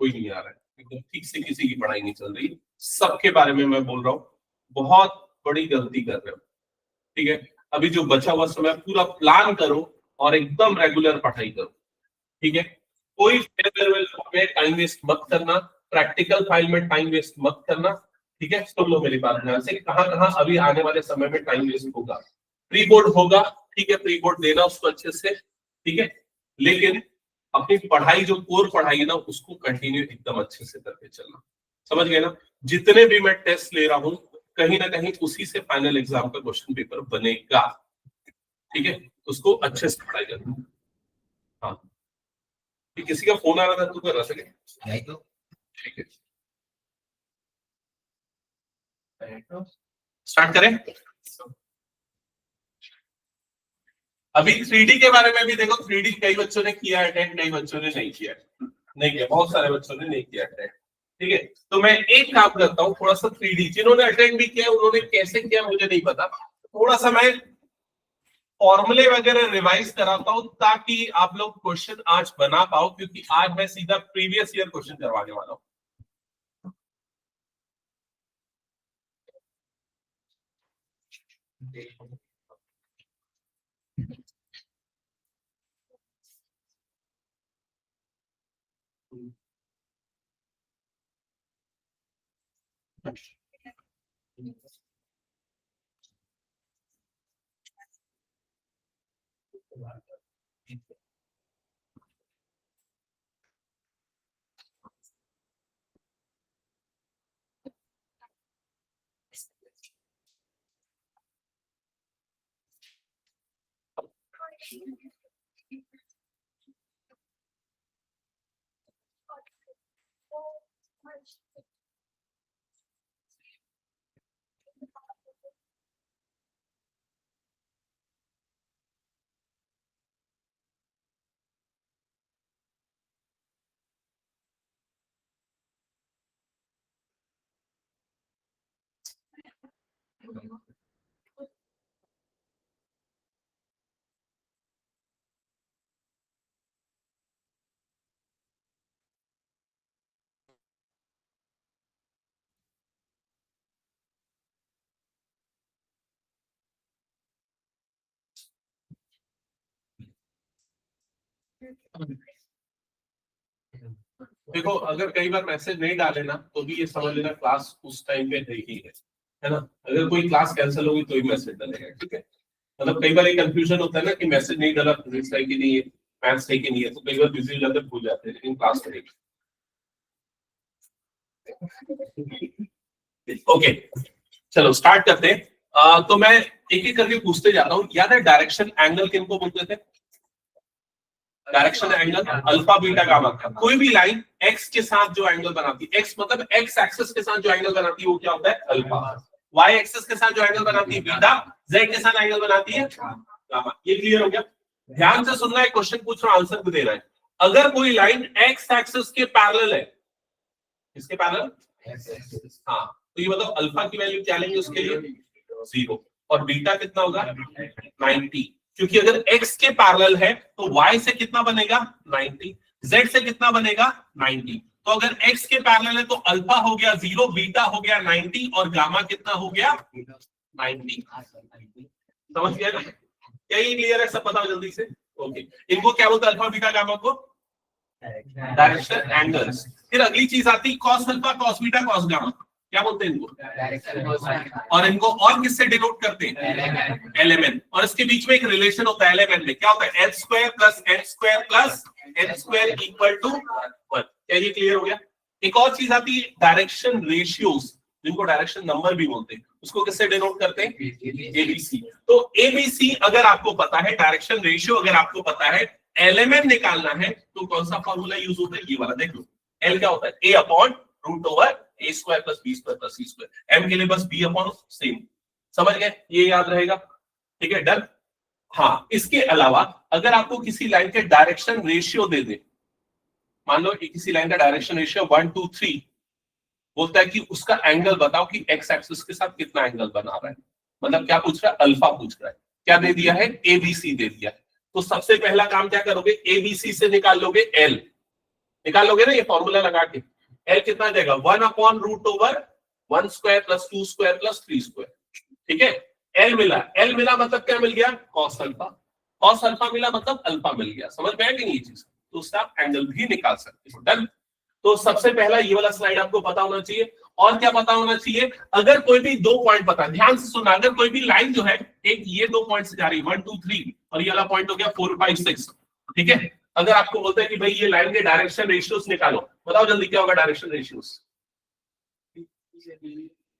कोई नहीं आ रहा है, एकदम ठीक से किसी की पढ़ाई नहीं चल रही, सबके बारे में मैं बोल रहा हूँ, बहुत बड़ी गलती कर रहे हो। ठीक है, अभी जो बचा हुआ समय पूरा प्लान करो और एकदम रेगुलर पढ़ाई करो। ठीक है, कोई फेयरवेल में टाइम वेस्ट मत करना, प्रैक्टिकल फाइल में टाइम वेस्ट मत करना। ठीक है, सुन लो मेरी बात ध्यान से, कहां कहां अभी आने वाले समय में टाइम वेस्ट होगा। प्री बोर्ड होगा, ठीक है, प्री बोर्ड देना उसको अच्छे से। ठीक है, लेकिन अपनी पढ़ाई जो कोर पढ़ाई है ना उसको कंटिन्यू एकदम अच्छे से करके चलना। समझ गए ना, जितने भी मैं टेस्ट ले रहा हूं कहीं ना कहीं उसी से फाइनल एग्जाम का क्वेश्चन पेपर बनेगा। ठीक है, उसको अच्छे से पढ़ाई करना। हाँ, किसी का फोन आ रहा था, तू कर रहा था क्या? ठीक है, स्टार्ट करें। अभी 3D के बारे में भी देखो, 3D कई बच्चों ने किया अटेंड, कई बच्चों ने नहीं किया, नहीं किया, बहुत सारे बच्चों ने नहीं किया अटेंड। ठीक है, तो मैं एक काम करता हूँ, थोड़ा सा 3D जिन्होंने अटेंड भी किया उन्होंने कैसे किया मुझे नहीं पता, थोड़ा सा मैं फॉर्मूले वगैरह रिवाइज कराता हूँ ताकि आप लोग क्वेश्चन आज बना पाओ, क्योंकि आज मैं सीधा प्रीवियस ईयर क्वेश्चन करवाने वाला हूँ। देखो, अगर कई बार मैसेज नहीं डाले ना तो भी ये समझ लेना क्लास उस टाइम पे नहीं है ना। अगर कोई क्लास कैंसिल होगी तो ही मैसेज डालेगा। ठीक है, मतलब कई बार ये कंफ्यूजन होता है ना कि मैसेज नहीं डाला, फिजिक्स है कि नहीं है, मैथ्स है कि नहीं है, तो कई बार बिजी हो जाते हैं, भूल जाते हैं, लेकिन क्लास करेगी। ओके, चलो स्टार्ट करते हैं। तो मैं एक एक करके पूछते जाता हूँ। याद है डायरेक्शन एंगल किनको बोलते थे? Direction angle alpha beta gamma. कोई भी लाइन एक्स के साथ जो एंगल बनाती है, एक्स मतलब एक्स एक्सिस के साथ जो एंगल बनाती है वो क्या होता है? अल्फा। वाई एक्सिस के साथ जो एंगल बनाती है बीटा, जेड के साथ एंगल बनाती है गामा। ये क्लियर हो गया? ध्यान से सुनना है, क्वेश्चन पूछ रहा हूं, आंसर भी दे रहा है। अगर कोई लाइन एक्स एक्सिस के पैरेलल है, किसके पैरेलल? हाँ, तो ये बताओ अल्फा की वैल्यू क्या लेंगे उसके लिए? 0। और बीटा कितना होगा? 90, क्योंकि अगर x के पैरेलल है तो y से कितना बनेगा? 90। z से कितना बनेगा? 90। तो अगर x के पैरेलल है तो अल्फा हो गया 0, बीटा हो गया 90 और गामा कितना हो गया? 90। समझ गया ना? क्या ये क्लियर है? सब बताओ जल्दी से। ओके, इनको क्या बोलते हैं अल्फा बीटा गामा को? Direction angles. फिर अगली चीज आती cos alpha cos beta cos gamma, क्या बोलते हैं इनको? और इनको और किससे डिनोट करते हैं? एलिमेंट। और इसके बीच में एक रिलेशन होता है एलिमेंट में, क्या होता है? L square plus n square plus n square equal to 1। क्या ये क्लियर हो गया? एक और चीज आती है डायरेक्शन रेशियोज, जिनको डायरेक्शन नंबर भी बोलते हैं, उसको किससे डिनोट करते हैं? एबीसी। तो एबीसी अगर आपको पता है, डायरेक्शन रेशियो अगर आपको पता है, एलिमेंट निकालना है तो कौन सा फॉर्मूला यूज होता है? ये वाला देख लो। एल क्या होता है? A upon root over a square plus b square plus c square. M के लिए बस बी अपॉन सेम। समझ गए? ये याद रहेगा। ठीक है, डन। हाँ, इसके अलावा अगर आपको किसी लाइन के डायरेक्शन रेशियो दे दे, मान लो कि किसी लाइन का डायरेक्शन रेशियो 1 2 3, बोलता है कि उसका एंगल बताओ कि एक्स एक्सिस के साथ कितना एंगल बना रहा है, मतलब क्या पूछ रहा है? अल्फा पूछ रहा है। क्या दे दिया है? एबीसी दे दिया है। तो सबसे पहला काम क्या करोगे? एबीसी से निकाल लोगे एल। निकाल लोगे ना ये फॉर्मूला लगा के, एल कितना जाएगा 1/√1 square plus 2 square plus 3 square, ठीक है। एल मिला मतलब क्या मिल गया, कॉस अल्फा मिला मतलब अल्फा मिल गया, समझ में आया कि नहीं ये चीज, तो उससे आप एंगल भी निकाल सकते हो। डन। तो सबसे पहला ये वाला स्लाइड आपको पता होना चाहिए। और क्या पता होना चाहिए, अगर कोई भी दो पॉइंट पता, ध्यान से सुनना, अगर कोई भी लाइन जो है एक ये दो पॉइंट से जा रही है 1 2 3 और ये वाला पॉइंट हो गया 4 5 6, ठीक है। अगर आपको बोलते हैं कि भाई ये लाइन के डायरेक्शन रेशियोज निकालो, बताओ जल्दी क्या होगा डायरेक्शन रेशियोज,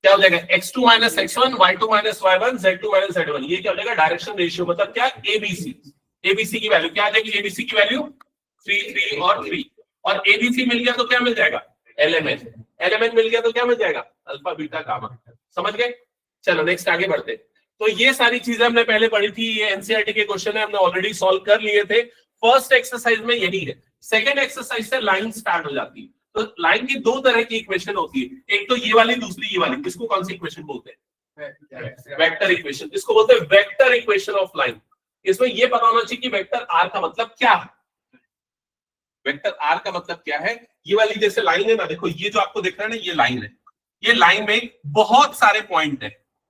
क्या हो जाएगा x2 - x1 y2 - y1 z2 - z1, ये क्या हो जाएगा डायरेक्शन रेशियो, मतलब क्या एबीसी की वैल्यू क्या आ जाएगी, एबीसी की वैल्यू 3 3 और 3, और एबीसी मिल गया तो क्या मिल जाएगा एलएमएन मिल गया तो क्या मिल जाएगा अल्फा बीटा गामा, समझ गए। चलो नेक्स्ट आगे बढ़ते। तो ये सारी चीजें हमने पहले पढ़ी थी, ये एनसीईआरटी के क्वेश्चन है, हमने ऑलरेडी सॉल्व कर लिए थे। फर्स्ट एक्सरसाइज में यही है। सेकंड एक्सरसाइज से लाइन स्टार्ट हो जाती है। तो लाइन की दो तरह की इक्वेशन होती है, एक तो ये वाली, दूसरी ये वाली। इसको कौन सी इक्वेशन बोलते हैं, वेक्टर इक्वेशन। इसको बोलते हैं वेक्टर इक्वेशन ऑफ लाइन। इसमें ये पता होना चाहिए कि वेक्टर आर का मतलब क्या है। वेक्टर आर का मतलब क्या है, ये वाली जैसे लाइन है ना, देखो ये जो आपको दिख रहा है ना, ये लाइन है, ये लाइन में बहुत सारे पॉइंट है।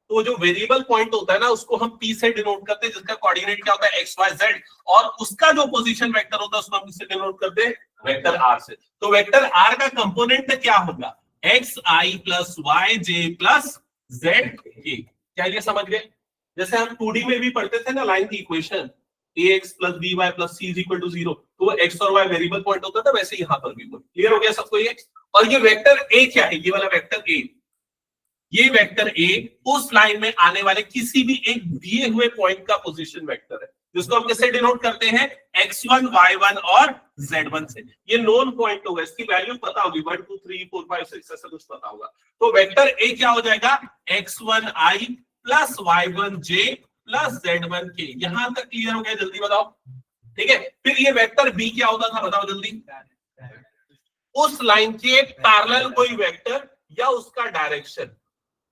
तो जो वेरिएबल पॉइंट होता है ना, उसको हम पी से डिनोट करते हैं, जिसका कोऑर्डिनेट क्या होता है एक्स वाई जेड, और उसका जो पोजीशन वेक्टर होता है उसको हम किससे डिनोट करते हैं, वेक्टर आर से। तो वेक्टर आर का कंपोनेंट क्या होगा, एक्स आई प्लस वाई जे प्लस जेड के। क्या ये समझ गए, जैसे हम 2D में भी पढ़ते थे ना लाइन की equation, ax plus by plus c is equal to 0, तो वो x और y वेरिएबल पॉइंट होता था, वैसे यहाँ पर भी क्लियर हो गया सबको ये। और ये वेक्टर a क्या है, ये वाला वेक्टर a, ये वेक्टर a उस लाइन में आने वाले किसी भी एक दिए हुए पॉइंट का पोजीशन वेक्टर है, जिसको हम किससे डिनोट करते हैं, x1 y1 और z1 से। ये नोन पॉइंट होगा, इसकी वैल्यू पता होगी 1 2 3 4 5 6 ऐसा कुछ पता होगा। तो वेक्टर a क्या हो जाएगा, x1i plus y1j plus z1 के। यहां तक क्लियर हो गया, जल्दी बताओ, ठीक है। फिर ये वेक्टर b क्या होता था, बताओ जल्दी, उस लाइन के पैरेलल कोई वेक्टर या उसका डायरेक्शन,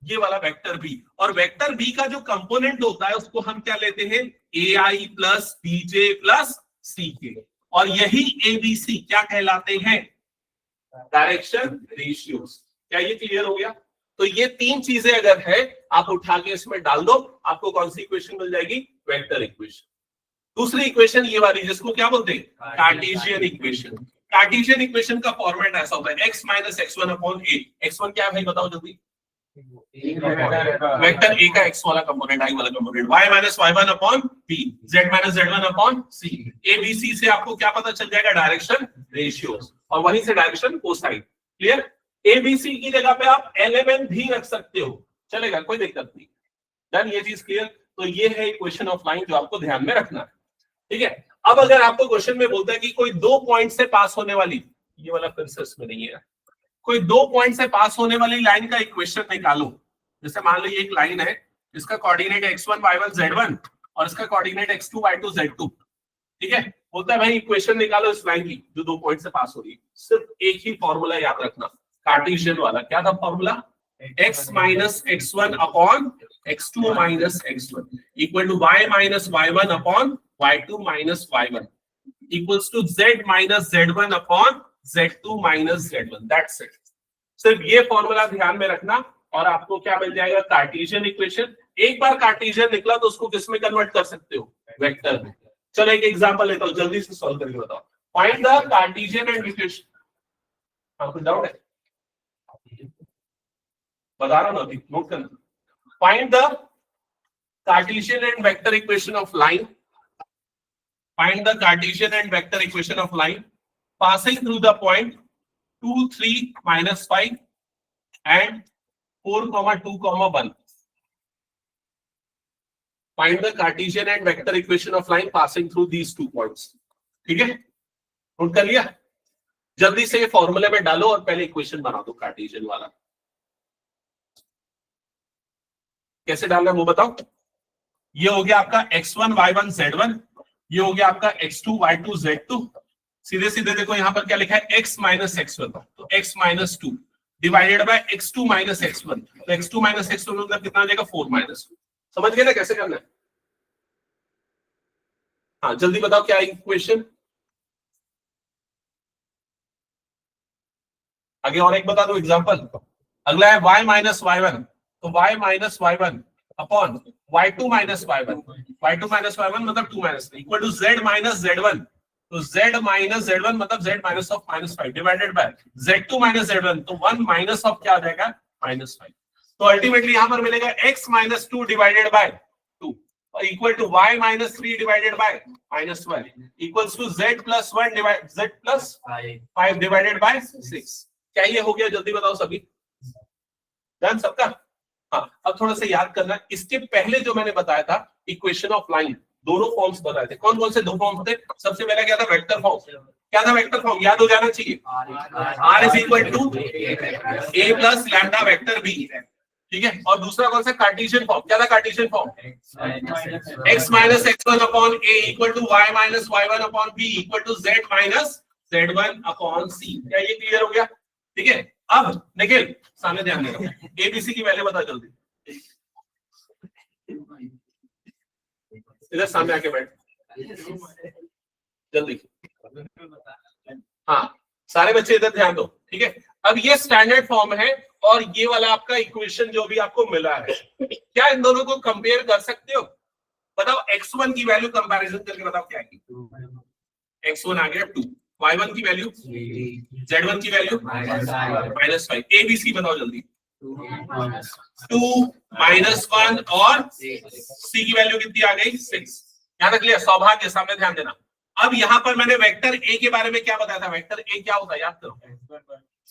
ये वाला वेक्टर b। और वेक्टर b का जो कंपोनेंट होता है उसको हम क्या लेते हैं, ai plus bj plus ck, और यही abc क्या कहलाते हैं, डायरेक्शन रेशियोज। क्या ये क्लियर हो गया। तो ये तीन चीजें अगर है, आप उठा के इसमें डाल दो, आपको कौन सी इक्वेशन मिल जाएगी, वेक्टर इक्वेशन। दूसरी इक्वेशन ये वाली, जिसको क्या बोलते हैं, कार्टेशियन इक्वेशन। कार्टेशियन इक्वेशन का फॉर्मेट ऐसा होता है, x minus x1 upon a। x1 क्या है भाई बताओ जल्दी, वेक्टर a का x वाला कंपोनेंट, i वाला component, y minus y1 upon p, z minus z1 upon c। a b c से आपको क्या पता चल जाएगा, डायरेक्शन रेशियोज, और वहीं से डायरेक्शन कोसाइन। क्लियर। एबीसी की जगह पे आप एलएमएन भी रख सकते हो, चलेगा, कोई दिक्कत नहीं। डन, ये चीज क्लियर। तो ये है इक्वेशन ऑफ लाइन जो आपको ध्यान में रखना है, ठीक है। अब अगर आपको क्वेश्चन में बोलता है कि कोई दो पॉइंट से पास होने वाली, ये वाला कंसेप्ट में नहीं है, कोई दो पॉइंट से पास होने वाली लाइन का इक्वेशन निकालो। जैसे मान लो ये एक लाइन है, इसका कोऑर्डिनेट x1 y1 z1 और इसका कोऑर्डिनेट x2 y2 z2, ठीक है। बोलता है भाई इक्वेशन निकालो इस लाइन की जो दो पॉइंट से पास हो रही है। सिर्फ एक ही फॉर्मूला याद रखना, कार्टेशियन वाला। क्या था formula, x minus x1 upon x2 minus x1 equal to y minus y1 upon y2 minus y1 equals to z minus z1 upon z2 minus z1। That's it. सिर्फ ये फॉर्मूला ध्यान में रखना और आपको क्या मिल जाएगा, कार्टेशियन इक्वेशन। एक बार कार्टेशियन निकला तो उसको किस में कन्वर्ट कर सकते हो, वेक्टर में। चलो एक एग्जांपल लेता हूं, जल्दी से सॉल्व करके बताओ। Find the Cartesian and equation. आपको डाउट है, बता रहा हूं अभी, नोट करना। Find the Cartesian and vector equation of line. Find the Cartesian and vector equation of line passing through the point 2 3 minus 5 and 4 2 1. Find the Cartesian and vector equation of line passing through these 2 points. ठीक है, note कर लिया। जल्दी से फॉर्मूले में डालो और पहले इक्वेशन बना दो कार्टेशियन वाला। कैसे डालना है वो बताओ। ये हो गया आपका x1 y1 z1, ये हो गया आपका x2 y2 z2। सीधे सीधे देखो यहाँ पर क्या लिखा है, x माइनस x1, तो x minus 2 divided by x2 minus x1, तो x2 माइनस x1 मतलब कितना आ जाएगा, 4 माइनस 2। समझ गए ना कैसे करना है। हाँ जल्दी बताओ क्या इक्वेशन, आगे और एक बता दो एग्जांपल। अगला है y माइनस वाई वन, तो y minus y one upon y2 minus y one, y2 minus y one मतलब 2 minus equal to z minus z1, तो z माइनस z1 मतलब z minus of minus 5 divided by z2 minus z1, तो 1 minus of क्या आ जाएगा minus 5। तो ultimately यहां पर मिलेगा x माइनस 2 डिवाइडेड बाय 2 और equal to y minus 3 divided by minus 1 equals to z plus 1 divide z plus 5 divided by 6। क्या ये हो गया? जल्दी बताओ सभी, डन सबका? हाँ, अब थोड़ा सा याद करना, इसके पहले जो मैंने बताया था इक्वेशन ऑफ लाइन, दोनों फॉर्म्स बताए थे। कौन कौन से दो फॉर्म्स थे? सबसे पहले क्या था? Vector form. क्या था वेक्टर फॉर्म? याद हो जाना चाहिए, r is equal to a plus lambda vector b, ठीक है। और दूसरा कौन सा? Cartesian form. क्या था Cartesian form? x minus x1 upon a equal to y minus y1 upon b equal to z minus z1 upon c। क्या ये क्लियर हो गया? ठीक है। अब निखिल सामने ध्यान देना, एबीसी की वैल्यू बता जल्दी, इधर सामने आके बैठ जल्दी। हाँ, सारे बच्चे इधर ध्यान दो, ठीक है। अब ये स्टैंडर्ड फॉर्म है और ये वाला आपका इक्वेशन जो भी आपको मिला है, क्या इन दोनों को कंपेयर कर सकते हो? बताओ x1 की वैल्यू कंपैरिजन करके बताओ क्या है। x1 आ गया 2, y1 की वैल्यू, z1 की वैल्यू -5, abc बताओ जल्दी। 2 -1 और c की वैल्यू कितनी आ गई? 6। ध्यान रख लिया, सौभाग्य सामने ध्यान देना। अब यहां पर मैंने वेक्टर ए के बारे में क्या बताया था? वेक्टर ए क्या होता है याद करो,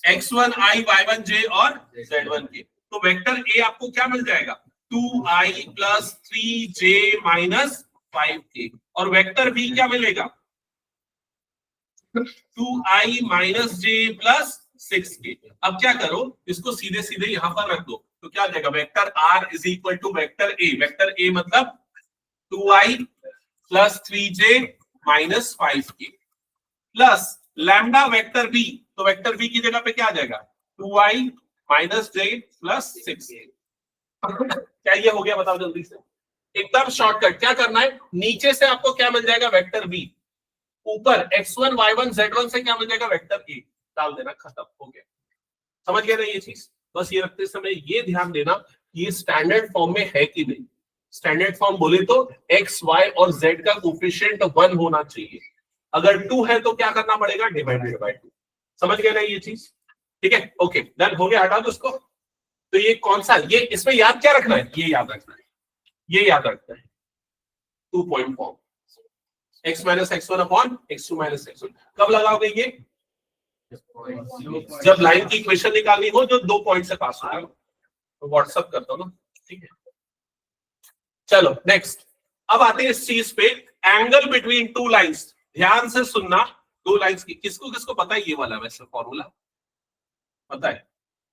x1 i y1 j और z1 k। तो वेक्टर ए आपको क्या मिल जाएगा? 2i plus 3j minus 5k। और वेक्टर बी क्या मिलेगा? 2i minus j plus 6k। अब क्या करो, इसको सीधे सीधे यहां पर रख दो, तो क्या आ जाएगा? Vector r is equal to vector a. Vector a मतलब 2i plus 3j minus 5k plus lambda vector b, तो वेक्टर बी की जगह पे क्या आ जाएगा? 2i minus j plus 6k। क्या ये हो गया? बताओ जल्दी से, एकदम शॉर्टकट। क्या करना है? नीचे से आपको क्या मिल जाएगा? Vector b. ऊपर x1 y1 z1 से क्या मिल जाएगा? Vector a. डाल देना, खत्म हो गया। समझ गए ना ये चीज? बस ये रखते समय ये ध्यान देना ये स्टैंडर्ड फॉर्म में है कि नहीं। स्टैंडर्ड फॉर्म बोले तो x, y और z का कोफिशिएंट 1 होना चाहिए। अगर 2 है तो क्या करना पड़ेगा? Divided by 2। समझ गए ना ये चीज? ठीक है, ओके डन हो गया। हटा दो उसको। तो ये कौन सा, ये इसमें याद क्या रखना है? ये याद रखना है, ये याद रखना है 2 point form, x minus x1 upon x2 minus x1। कब लगाओगे ये? जब लाइन की इक्वेशन निकालनी हो जो 2 पॉइंट से पास होगा। तो व्हाट्सएप करता हूं ना, ठीक है। चलो नेक्स्ट, अब आते हैं इस चीज पे, एंगल बिटवीन टू लाइंस। ध्यान से सुनना, दो लाइंस की, किसको किसको पता है ये वाला वैसे फॉर्मूला? पता है?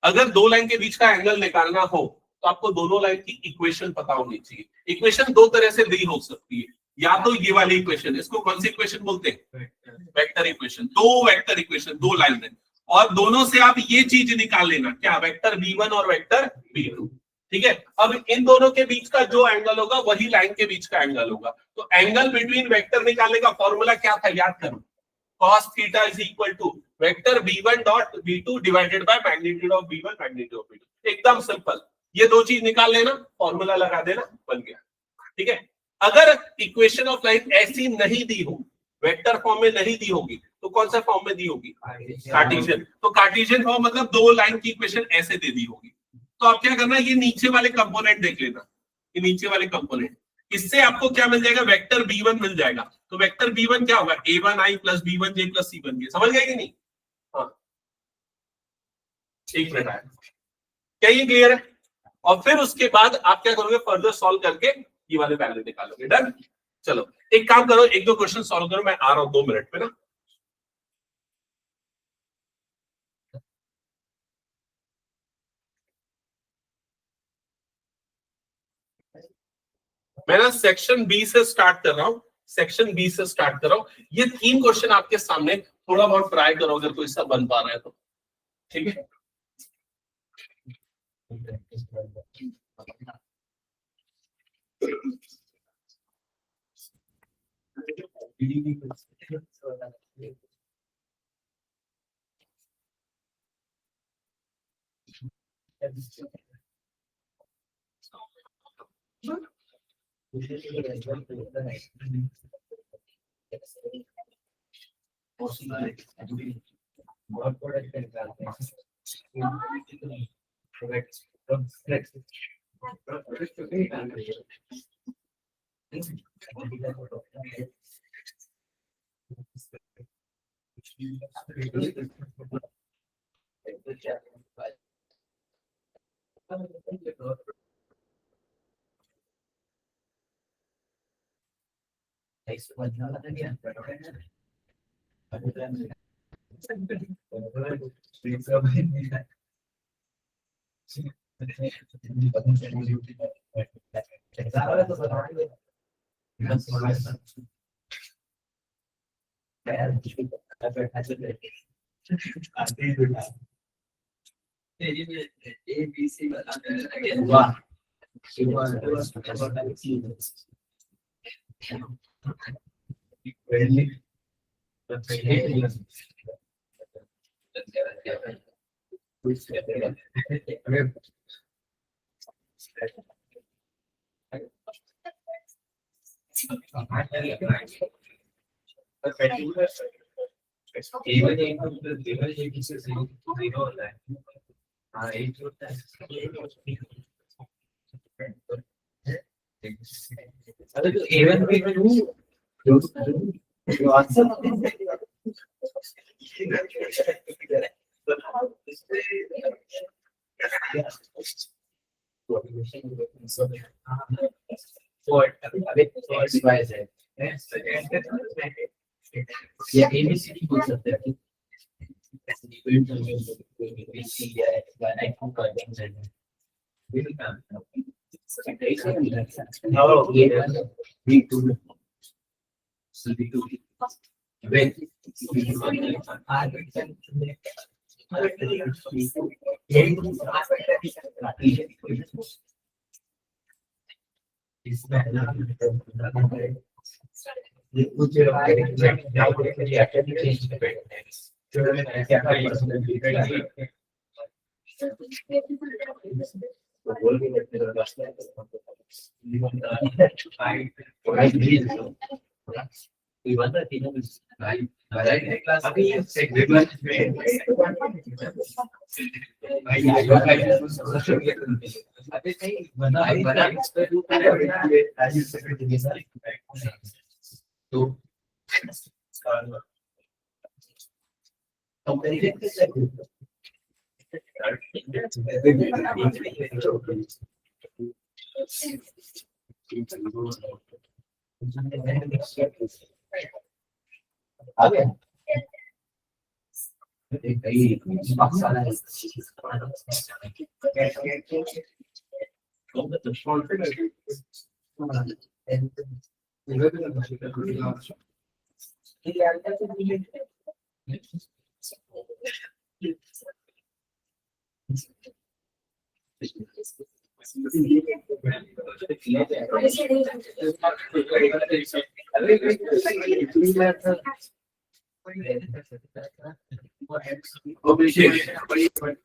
अगर दो लाइन के बीच का एंगल निकालना हो तो आपको दोनों लाइन की इक्वेशन पता होनी चाहिए। इक्वेशन दो तरह से दी हो सकती है, या तो ये वाली इक्वेशन, इसको कौन सी इक्वेशन बोलते हैं? Vector equation. दो वेक्टर इक्वेशन, दो लाइन है और दोनों से आप ये चीज निकाल लेना, क्या? वेक्टर v1 और वेक्टर v2, ठीक है। अब इन दोनों के बीच का जो एंगल होगा वही लाइन के बीच का एंगल होगा। तो एंगल बिटवीन वेक्टर निकालने का फॉर्मूला क्या था? याद करो, cos theta is equal to vector v1 dot v2 divided by magnitude of v1 magnitude of v2। एकदम सिंपल, ये दो चीज निकाल लेना, फॉर्मूला लगा देना, बन गया। ठीक है। अगर इक्वेशन ऑफ लाइन ऐसी नहीं दी हो, वेक्टर फॉर्म में नहीं दी होगी, तो कौन सा फॉर्म में दी होगी? कार्टेशियन। तो कार्टेशियन फॉर्म मतलब दो लाइन की इक्वेशन ऐसे दे दी होगी। तो आप क्या करना, ये नीचे वाले कंपोनेंट देख लेना, ये नीचे वाले कंपोनेंट, इससे आपको क्या मिल जाएगा? वेक्टर b1 मिल जाएगा। तो वेक्टर b1 क्या होगा? a1i plus b1j plus c1k। समझ गए कि नहीं? हाँ, एक मिनट आया, क्या ये क्लियर है? और फिर उसके बाद आप क्या करोगे? फर्दर सॉल्व करके ये वाले वैल्यू निकालोगे। डन। चलो एक काम करो, एक दो क्वेश्चन सॉल्व करो, मैं आ रहा हूं 2 मिनट में ना। मैं ना सेक्शन बी से स्टार्ट कर रहा हूं, सेक्शन बी से स्टार्ट कर रहा हूं। ये 3 क्वेश्चन आपके सामने, थोड़ा बहुत ट्राई करो अगर कोई सा बन पा रहा है तो, ठीक है।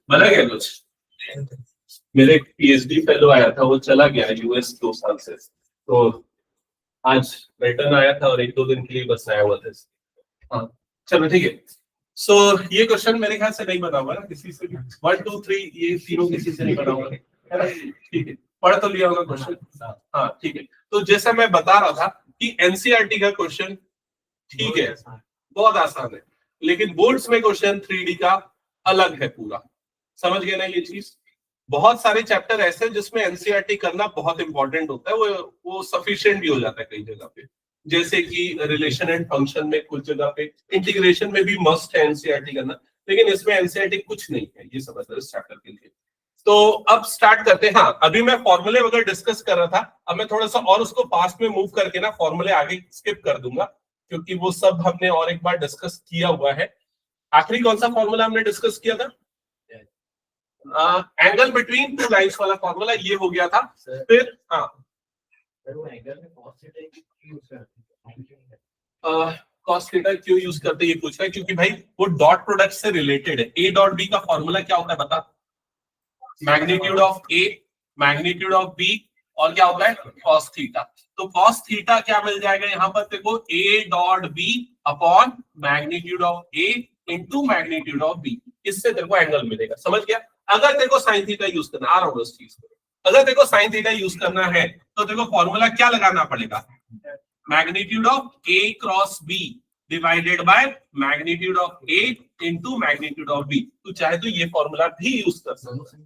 बना क्या कुछ? मेरे पीएचडी फेलो आया था, वो चला गया यूएस 2 साल से, तो आज रिटर्न आया था और 1-2 दिन के लिए बस आया हुआ था। हाँ चलो ठीक है। सो ये क्वेश्चन मेरे ख्याल से नहीं बना हुआ ना किसी से भी, 1 2 3 ये तीनों किसी से नहीं बना हुआ, ठीक है, पढ़ तो लिया होगा क्वेश्चन। हाँ ठीक है, तो जैसा मैं बता रहा था कि एनसीईआरटी का क्वेश्चन ठीक है बहुत आसान है, लेकिन बोर्ड्स में क्वेश्चन 3D का अलग है पूरा, समझ गए ना ये चीज। बहुत सारे चैप्टर ऐसे जिसमें एनसीईआरटी करना बहुत इंपॉर्टेंट होता है, वो सफिशिएंट भी हो जाता है कई जगह पे, जैसे कि रिलेशन एंड फंक्शन में कुछ जगह पे, इंटीग्रेशन में भी मस्ट है एनसीईआरटी करना, लेकिन इसमें एनसीईआरटी कुछ नहीं है, ये समझ लो इस चैप्टर के लिए। तो अब स्टार्ट करते हैं। हाँ अभी मैं फॉर्मूले वगैरह डिस्कस कर रहा था, अब मैं थोड़ा सा और उसको पास्ट में मूव करके ना फॉर्मूले आगे स्किप कर दूंगा, क्योंकि वो सब हमने और एक बार डिस्कस किया हुआ है। आखिरी कौन सा फॉर्मूला हमने डिस्कस किया था? एंगल बिटवीन टू लाइंस वाला फॉर्मूला, ये हो गया था। फिर हाँ कॉस थीटा क्यों यूज करते ये पूछ रहा है, क्योंकि भाई वो डॉट प्रोडक्ट से रिलेटेड है। ए डॉट बी का फॉर्मूला क्या होता है बता? Magnitude of a, magnitude of b, और क्या होता है cos थीटा। तो cos थीटा क्या मिल जाएगा यहाँ पर देखो, a dot b upon magnitude of a into magnitude of b, इससे तेरे को एंगल मिलेगा। समझ गया? अगर तेरे को साइन थीटा यूज करना, आ रहा हूँ उस चीज को, अगर तेरे को साइन थीटा यूज करना है तो तेरे को फॉर्मूला क्या लगाना पड़ेगा, magnitude of a cross b divided by magnitude of a into magnitude of b। तो चाहे तो ये फॉर्मूला भी यूज कर सकते,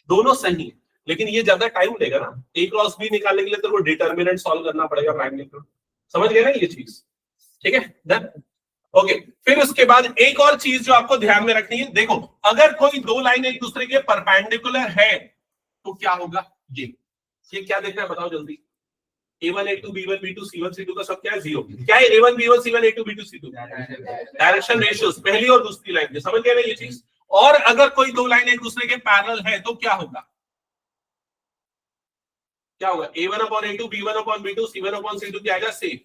दोनों सही है, लेकिन ये ज्यादा टाइम लेगा ना। a क्रॉस b निकालने के लिए तेरे को डिटरमिनेंट सॉल्व करना पड़ेगा मैग्नीट्यूड। समझ गए ना ये चीज? ठीक है, डन। ओके, फिर उसके बाद एक और चीज जो आपको ध्यान में रखनी है, देखो अगर कोई दो लाइन एक दूसरे के परपेंडिकुलर है तो क्या होगा, ये क्या देखना है बताओ जल्दी। A1 A2 B1 B2 C1 C2 का सब क्या है, जीरो। क्या है A1 B1 C1 A2 B2 C2? Direction ratios, पहली और दूसरी लाइन के। समझ गए ना ये चीज? और अगर कोई दो लाइन एक दूसरे के पैरेलल है तो क्या होगा, क्या होगा, A1 upon A2 B1 upon B2 C1 upon C2 क्या आएगा, same.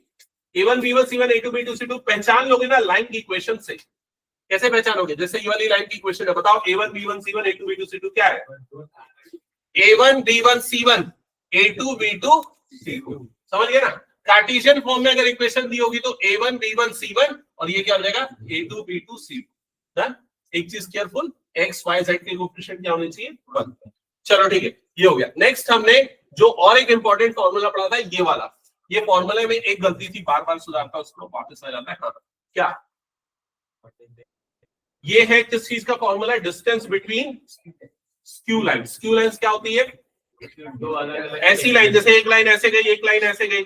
A1 B1 C1 A2 B2 C2 पहचान लोगे ना लाइन की इक्वेशन से। कैसे पहचानोगे, जैसे ये वाली लाइन की इक्वेशन है, बताओ A1 B1 C1 A2 B2 C2 क्या है, A1 B1 C1 A2 B2 C2। समझ गए ना? कार्टेशियन फॉर्म में अगर इक्वेशन दी होगी तो A1 B1 C1 और ये क्या हो जाएगा A2 B2 C2। डन। एक चीज केयरफुल, x y z के कोएफिशिएंट क्या होने चाहिए, 1। चलो ठीक है, ये हो गया। नेक्स्ट हमने जो और एक इंपॉर्टेंट फॉर्मूला पढ़ा था, ये वाला। ये फॉर्मूले में एक गलती थी, बार बार सुधारता उसको वापस आ जाता है। हाँ, क्या ये है, किस चीज का formula, distance between skew line. Skew lines क्या होती है, ऐसी लाइन, जैसे एक लाइन ऐसे गई एक लाइन ऐसे गई,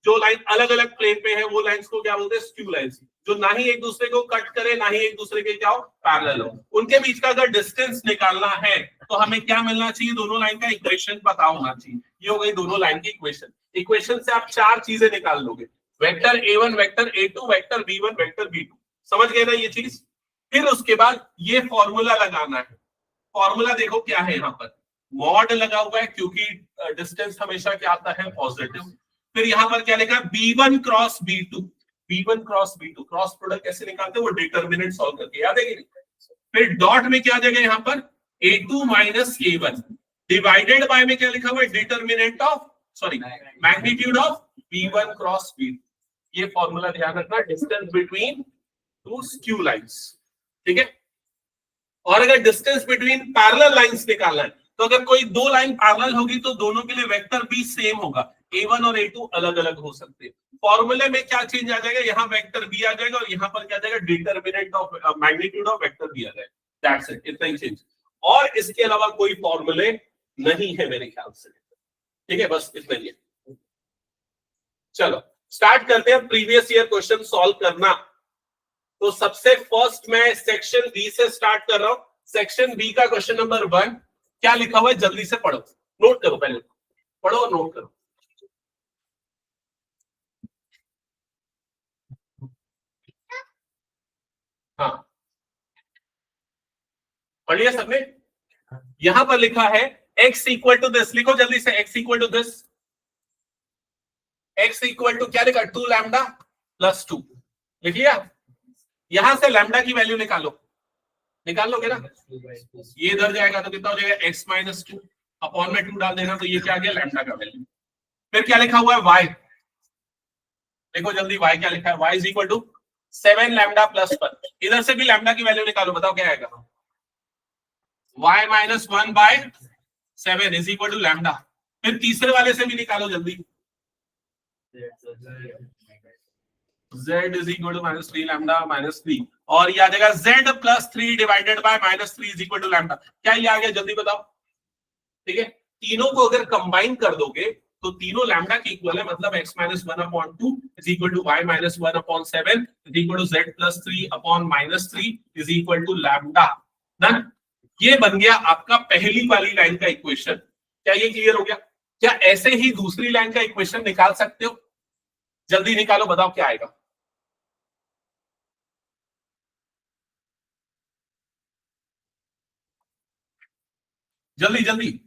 जो लाइन अलग अलग प्लेन पे है वो लाइंस को क्या बोलते हैं, स्क्यू लाइंस। जो ना ही एक दूसरे को कट करे ना ही एक दूसरे के क्या हो, पैरेलल हो। उनके बीच का अगर डिस्टेंस निकालना है तो हमें क्या मिलना चाहिए, दोनों लाइन का इक्वेशन पता होना चाहिए। ये हो गई दोनों लाइन की इक्वेशन। इक्वेशन से आप चार चीजें निकाल लोगे, vector A1 vector A2 vector B1 vector B2। समझ गए ना ये चीज? फिर उसके बाद ये फॉर्मूला लगाना है। फॉर्मूला देखो क्या है यहाँ पर, मॉड लगा हुआ है क्योंकि डिस्टेंस हमेशा क्या आता है, पॉजिटिव। फिर यहाँ पर क्या लिखा है, B1 cross B2, B1 cross B2, cross product कैसे निकालते हैं वो डिटरमिनेंट सॉल्व करके, याद है कि नहीं? फिर डॉट में क्या जगह यहाँ पर A2 minus A1 divided by में क्या लिखा हुआ है, determinant of sorry magnitude of B1 cross B2। ये फॉर्मूला ध्यान रखना, distance between two skew lines. ठीक है? और अगर डिस्टेंस बिटवीन पैरेलल लाइंस निकालना है तो अगर कोई दो लाइन पैरेलल होगी तो दोनों के लिए वेक्टर भी सेम होगा, A1 और A2 अलग अलग हो सकते हैं। फॉर्मूले में क्या चेंज आ जाएगा, यहाँ वेक्टर बी आ जाएगा और यहाँ पर क्या आ जाएगा, determinant of magnitude of vector b आ जाएगा। दैट्स इट, इतना ही चेंज। और इसके अलावा कोई फॉर्मूले नहीं है मेरे ख्याल से। ठीक है, बस इतना ही है। चलो स्टार्ट करते हैं प्रीवियस ईयर क्वेश्चन सॉल्व करना। तो सबसे फर्स्ट मैं सेक्शन बी से स्टार्ट कर रहा हूं। सेक्शन बी का क्वेश्चन नंबर 1 क्या लिखा हुआ है, जल्दी से पढ़ो, नोट करो, पहले पढ़ो और नोट करो। हाँ पढ़िए सबने। यहां पर लिखा है x इक्वल टू दिस, लिखो जल्दी से, x equal to this, x equal to क्या लिखा, 2 लैम्डा प्लस 2। लिख लिया? यहां से लैम्डा की वैल्यू निकालो, निकाल लोगे ना? ये इधर जाएगा तो कितना हो जाएगा, x माइनस 2 अपॉन में 2 डाल देना तो ये क्या आ गया, लैम्डा का वैल्यू। फिर क्या लिखा हुआ है, y, देखो जल्दी y क्या लिखा है, y is equal to 7 lambda plus 1। इधर से भी लैम्डा की वैल्यू निकालो, बताओ क्या आएगा, y minus 1 by 7 is equal to lambda. फिर तीसरे वाले से भी निकालो जल्दी, z is equal to minus 3 lambda minus 3, और ये आ जाएगा z plus 3 divided by minus 3 is equal to lambda. क्या ये आ गया, जल्दी बताओ। ठीक है, तीनों को अगर कंबाइन कर दोगे तो तीनों लैम्डा के इक्वल है, मतलब x minus 1 upon 2 is equal to y minus 1 upon 7 is equal to z plus 3 upon minus 3 is equal to lambda. Done. ये बन गया आपका पहली वाली लाइन का इक्वेशन। क्या ये क्लियर हो गया? क्या ऐसे ही दूसरी लाइन का इक्वेशन निकाल सकते हो? जल्दी निकालो, बताओ क्या आएगा। जल्दी जल्दी।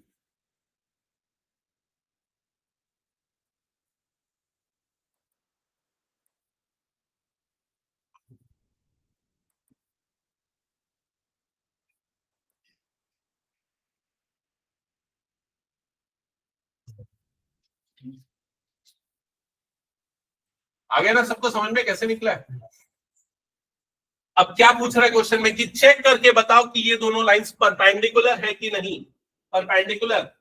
आ गया ना सबको समझ में कैसे निकला है? अब क्या पूछ रहा है क्वेश्चन में कि चेक करके बताओ कि ये दोनों लाइंस परपेंडिकुलर है कि नहीं। परपेंडिकुलर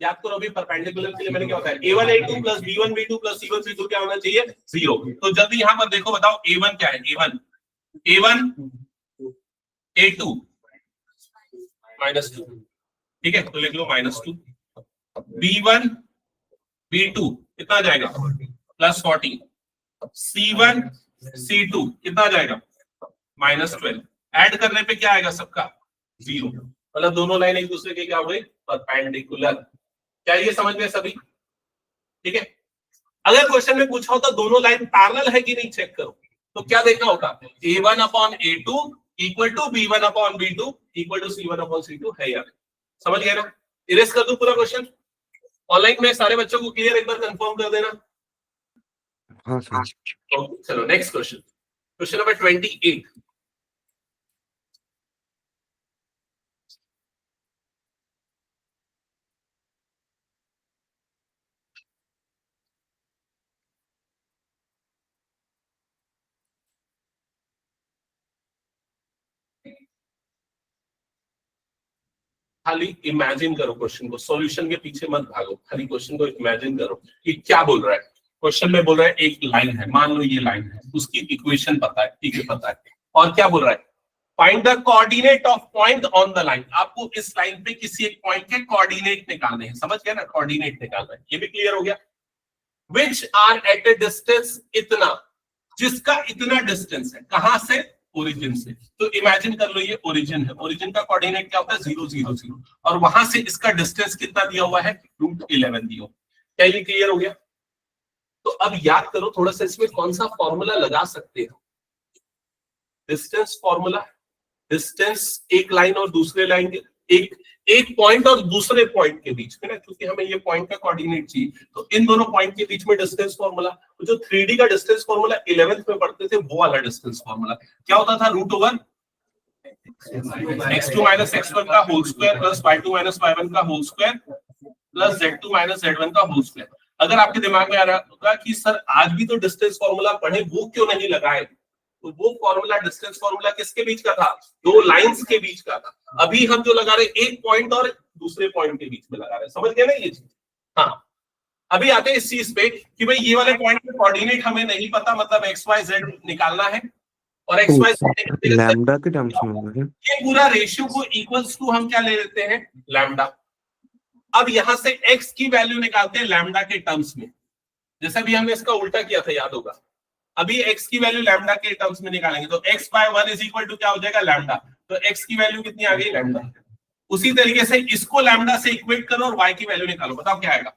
याद करो अभी, परपेंडिकुलर के लिए मैंने क्या बताया, a1 a2 plus b1 b2 plus c1 c2 क्या होना चाहिए, 0। तो जल्दी यहां पर देखो, बताओ a1 क्या है, a1 a2 -2, ठीक है, तो लिख लो -2। b1 b2 कितना जाएगा, +40। c1 c2 कितना जाएगा, -12। ऐड करने पे क्या आएगा सबका, 0। मतलब दोनों लाइन एक दूसरे के क्या हो गई, परपेंडिकुलर। क्या ये समझ में सभी? ठीक है। अगर क्वेश्चन में पूछा होता दोनों लाइन पैरेलल है कि नहीं चेक करो, तो क्या देखना होगा, a1 upon a2 equal to b1 upon b2 equal to c1 upon c2 है यार। समझ गए ना? इरेज कर दूं पूरा क्वेश्चन? ऑनलाइन में सारे बच्चों को क्लियर, एक बार कंफर्म कर देना। हाँ सर। चलो नेक्स्ट क्वेश्चन, क्वेश्चन नंबर 28। खाली इमेजिन करो क्वेश्चन को, सॉल्यूशन के पीछे मत भागो, खाली क्वेश्चन को इमेजिन करो कि क्या बोल रहा है। क्वेश्चन में बोल रहा है एक लाइन है, मान लो ये लाइन है, उसकी इक्वेशन पता है, ठीक है पता है, और क्या बोल रहा है, find the coordinate of point on the line. आपको इस लाइन पे किसी एक पॉइंट के कोऑर्डिनेट निकालने हैं, समझ गए ना, कोऑर्डिनेट निकालना है, ये भी क्लियर हो गया। Which are at a distance इतना, जिसका इतना डिस्टेंस है, कहां से, ओरिजिन से। तो इमेजिन कर लो ये ओरिजिन है, ओरिजिन का कोऑर्डिनेट क्या होता है, 0 0 0, और वहां से इसका डिस्टेंस कितना दिया हुआ है, √11 दिया। क्या ये क्लियर हो गया? तो अब याद करो थोड़ा सा, इसमें कौन सा फॉर्मूला लगा सकते हो, डिस्टेंस फॉर्मूला। डिस्टेंस एक लाइन और दूसरे लाइन के, एक पॉइंट और दूसरे पॉइंट के बीच में ना, क्योंकि हमें ये पॉइंट का कोऑर्डिनेट चाहिए, तो इन दोनों पॉइंट के बीच में डिस्टेंस फॉर्मूला, जो 3D का डिस्टेंस फॉर्मूला 11th में पढ़ते थे, वो वाला डिस्टेंस फॉर्मूला क्या होता था, √(x2 - x1 का whole square plus y2 - y1 का whole square plus z2 - z1 का होल स्क्वायर। अगर आपके दिमाग में आ रहा होगा कि सर आज भी तो डिस्टेंस फॉर्मूला पढ़े, वो क्यों नहीं लगाए, तो वो फॉर्मूला, डिस्टेंस फॉर्मूला किसके बीच का था, दो लाइंस के बीच का था। अभी हम जो लगा रहे एक पॉइंट और दूसरे पॉइंट के बीच में लगा रहे, समझ गए ना ये चीज? हाँ, अभी आते हैं इस चीज पे कि भाई ये वाले पॉइंट के कोऑर्डिनेट हमें नहीं पता, मतलब XYZ निकालना है, और XYZ लैम्डा के टर्म्स में ये पूरा रेशियो को इक्वल्स टू हम क्या ले लेते हैं, लैम्डा। अब यहां से x की वैल्यू निकालते हैं लैम्डा के टर्म्स में, जैसा भी हमने इसका उल्टा किया था, याद होगा। अभी x की वैल्यू लैम्डा के टर्म्स में निकालेंगे, तो x/1 इज इक्वल टू क्या हो जाएगा, लैम्डा। तो x की वैल्यू कितनी आ गई, लैम्डा। उसी तरीके से इसको लैम्डा से इक्वेट करो और y की वैल्यू निकालो, बताओ क्या आएगा,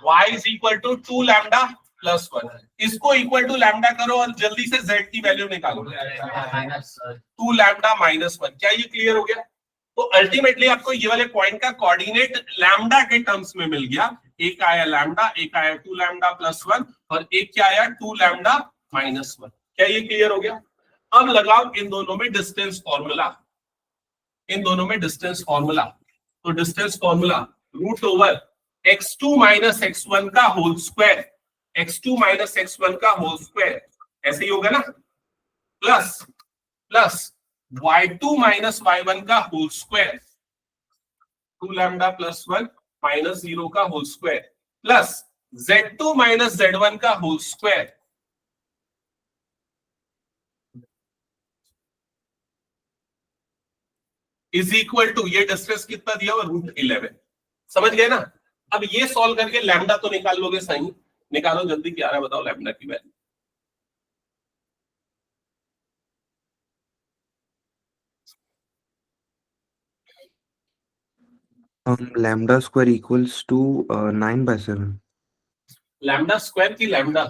y is equal to 2 lambda plus 1। इसको इक्वल टू लैम्डा करो और जल्दी से z की वैल्यू निकालो, 2 लैम्डा माइनस 1। क्या ये क्लियर हो गया? तो अल्टीमेटली आपको ये वाले पॉइंट का कोऑर्डिनेट लैम्डा के टर्म्स में मिल गया। एक आया लैम्डा, एक आया 2 लैम्डा प्लस 1, और एक क्या आया 2 लैम्डा माइनस 1। क्या ये क्लियर हो गया? अब लगाओ इन दोनों में डिस्टेंस फॉर्मूला, इन दोनों में डिस्टेंस फॉर्मूला। तो डिस्टेंस फॉर्मूला √x2 - x1 का होल स्क्वायर, x2 - x1 का होल स्क्वायर, ऐसे ही होगा ना, प्लस y2 - y1 का whole square, 2 lambda plus 1 minus 0 का whole square, plus z2 - z1 का whole square, is equal to, ये डिस्टेंस कितना दिया हुआ, √11। समझ गए ना? अब ये सॉल्व करके लैम्डा तो निकाल लोगे, सही निकालो जल्दी, क्या आ रहा है बताओ लैम्डा की value. Lambda square equals to 9/7। Lambda square की लैम्डा,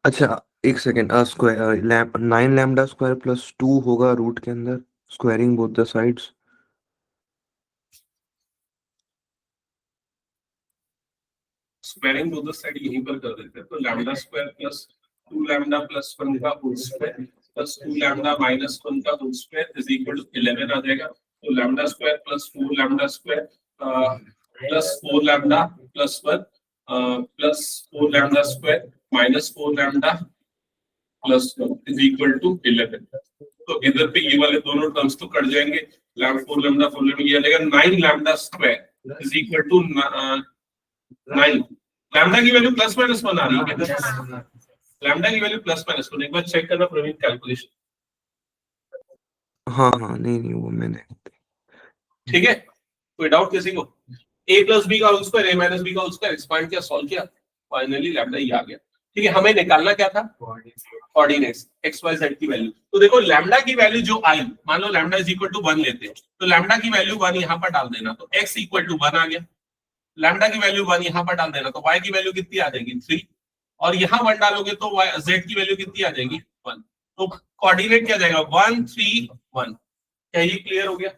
अच्छा एक second, square 9 lambda square plus 2 होगा रूट के अंदर, squaring both the sides. Squaring both the side यहीं पर कर देते हैं, तो lambda square plus 2 lambda plus 1 का whole square plus 2 lambda minus 1 का whole square is equal to 11 आ जाएगा। तो lambda square plus 4 lambda square plus 4 lambda plus 1 plus 4 lambda square minus 4 lambda plus 1 is equal to 11। तो इधर पे ये वाले दोनों टर्म्स तो कट जाएंगे, लैम्डा 4 लैम्डा 4 लैम्डा ये आ जाएगा 9 lambda square is equal to 9। Lambda की वैल्यू प्लस माइनस 1 आ रही है क्या? लैम्डा की वैल्यू प्लस माइनस 1, एक बार चेक करना प्रवीण कैलकुलेशन। हाँ हाँ, नहीं नहीं वो मैंने, ठीक है, कोई डाउट किसी को? a प्लस बी का whole square a minus b का होल स्क्वायर एक्सपांड किया, सॉल्व किया, फाइनली लैम्डा ही आ गया। ठीक है, हमें निकालना क्या था? कोऑर्डिनेट्स x y z की वैल्यू। तो देखो लैम्डा की वैल्यू जो आई, मान लो लैम्डा इज इक्वल टू 1 लेते हैं, तो लैम्डा की वैल्यू 1 यहां पर डाल देना, तो x इक्वल टू 1 आ गया। लैम्डा की वैल्यू 1 यहां पर डाल देना, तो y की वैल्यू कितनी आ जाएगी? 3। और यहां 1 डालोगे तो z की वैल्यू कितनी आ जाएगी? 1। तो कोऑर्डिनेट क्या जाएगा? 1 3 1। क्या ये क्लियर हो गया?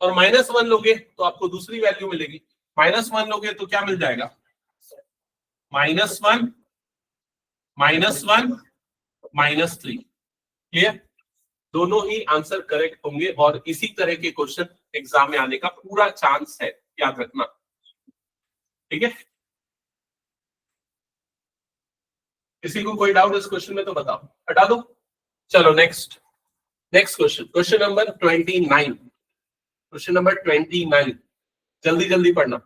और -1 लोगे तो आपको दूसरी वैल्यू मिलेगी, -1 लोगे तो क्या मिल जाएगा? -1 -1 -3। क्लियर? दोनों ही आंसर करेक्ट होंगे और इसी तरह के क्वेश्चन एग्जाम में आने का पूरा चांस है, याद रखना। ठीक है, किसी को कोई डाउट इस क्वेश्चन में तो बताओ, हटा दो। चलो next question, question number 29। Question number 29, जल्दी जल्दी पढ़ना।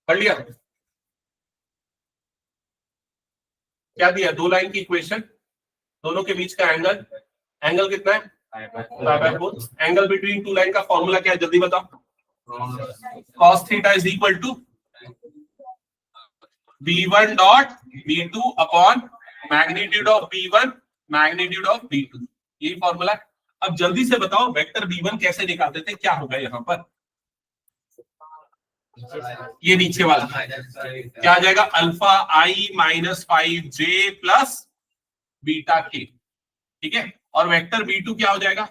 पढ़ लिया? क्या दिया? 2 लाइन की इक्वेशन, दोनों के बीच का एंगल, एंगल कितना है? एंगल बिटवीन 2 लाइन का फॉर्मूला क्या है? जल्दी बताओ। cos theta is equal to b1 dot b2 upon magnitude of b1 magnitude of b2, यही फॉर्मूला है। अब जल्दी से बताओ वेक्टर b1 कैसे निकालते थे? क्या होगा यहाँ पर? ये नीचे वाला क्या आ जाएगा? अल्फा आई माइनस 5j प्लस बीटा के। ठीक है, और वेक्टर b2 क्या हो जाएगा?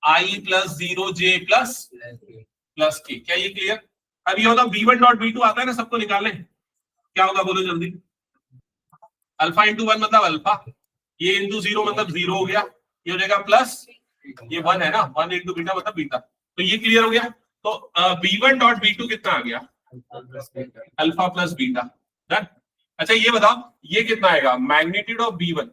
आई प्लस 0j प्लस के। क्या ये क्लियर? अब ये होगा b1 डॉट b2 आता है ना, सबको निकालने, क्या होगा बोलो जल्दी? अल्फा इंटू 1 मतलब अल्फा, ये इंटू 0 मतलब 0 हो गया, ये हो जाएगा प्लस, ये 1 है ना, 1 इंटू बीटा मतलब बीटा। तो ये क्लियर हो गया। तो b1 डॉट b2 कितना आ गया? Alpha plus beta. डन। अच्छा ये बताओ ये कितना आएगा? Magnitude of b1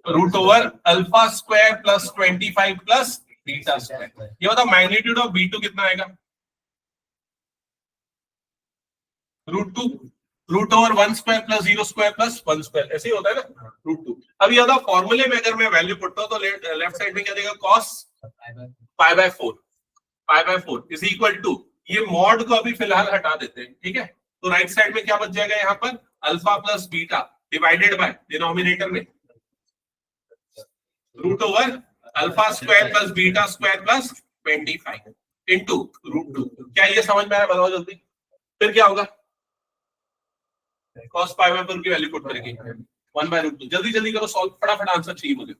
root over alpha square plus 25 plus beta square. ये बताओ मैग्नीट्यूड ऑफ b2 कितना आएगा? √2 root over 1 square plus 0 square plus 1 square, ऐसे ही होता है ना, √2। अब ये होता फॉर्मूले में अगर मैं वैल्यू पुटता हूं तो लेफ्ट साइड में क्या देगा? cos π/4 इज इक्वल टू, ये मॉड को अभी फिलहाल हटा देते हैं। ठीक है, तो राइट साइड में क्या बच जाएगा यहाँ पर? Alpha plus beta divided by denominator में root over alpha square plus beta square plus 25 into √2। क्या ये समझ में आया? बताओ जल्दी। फिर क्या होगा? cos π/4 की वैल्यू पुट करेंगे 1/√2। जल्दी जल्दी करो सॉल्व, फटाफट आंसर चाहिए मुझे।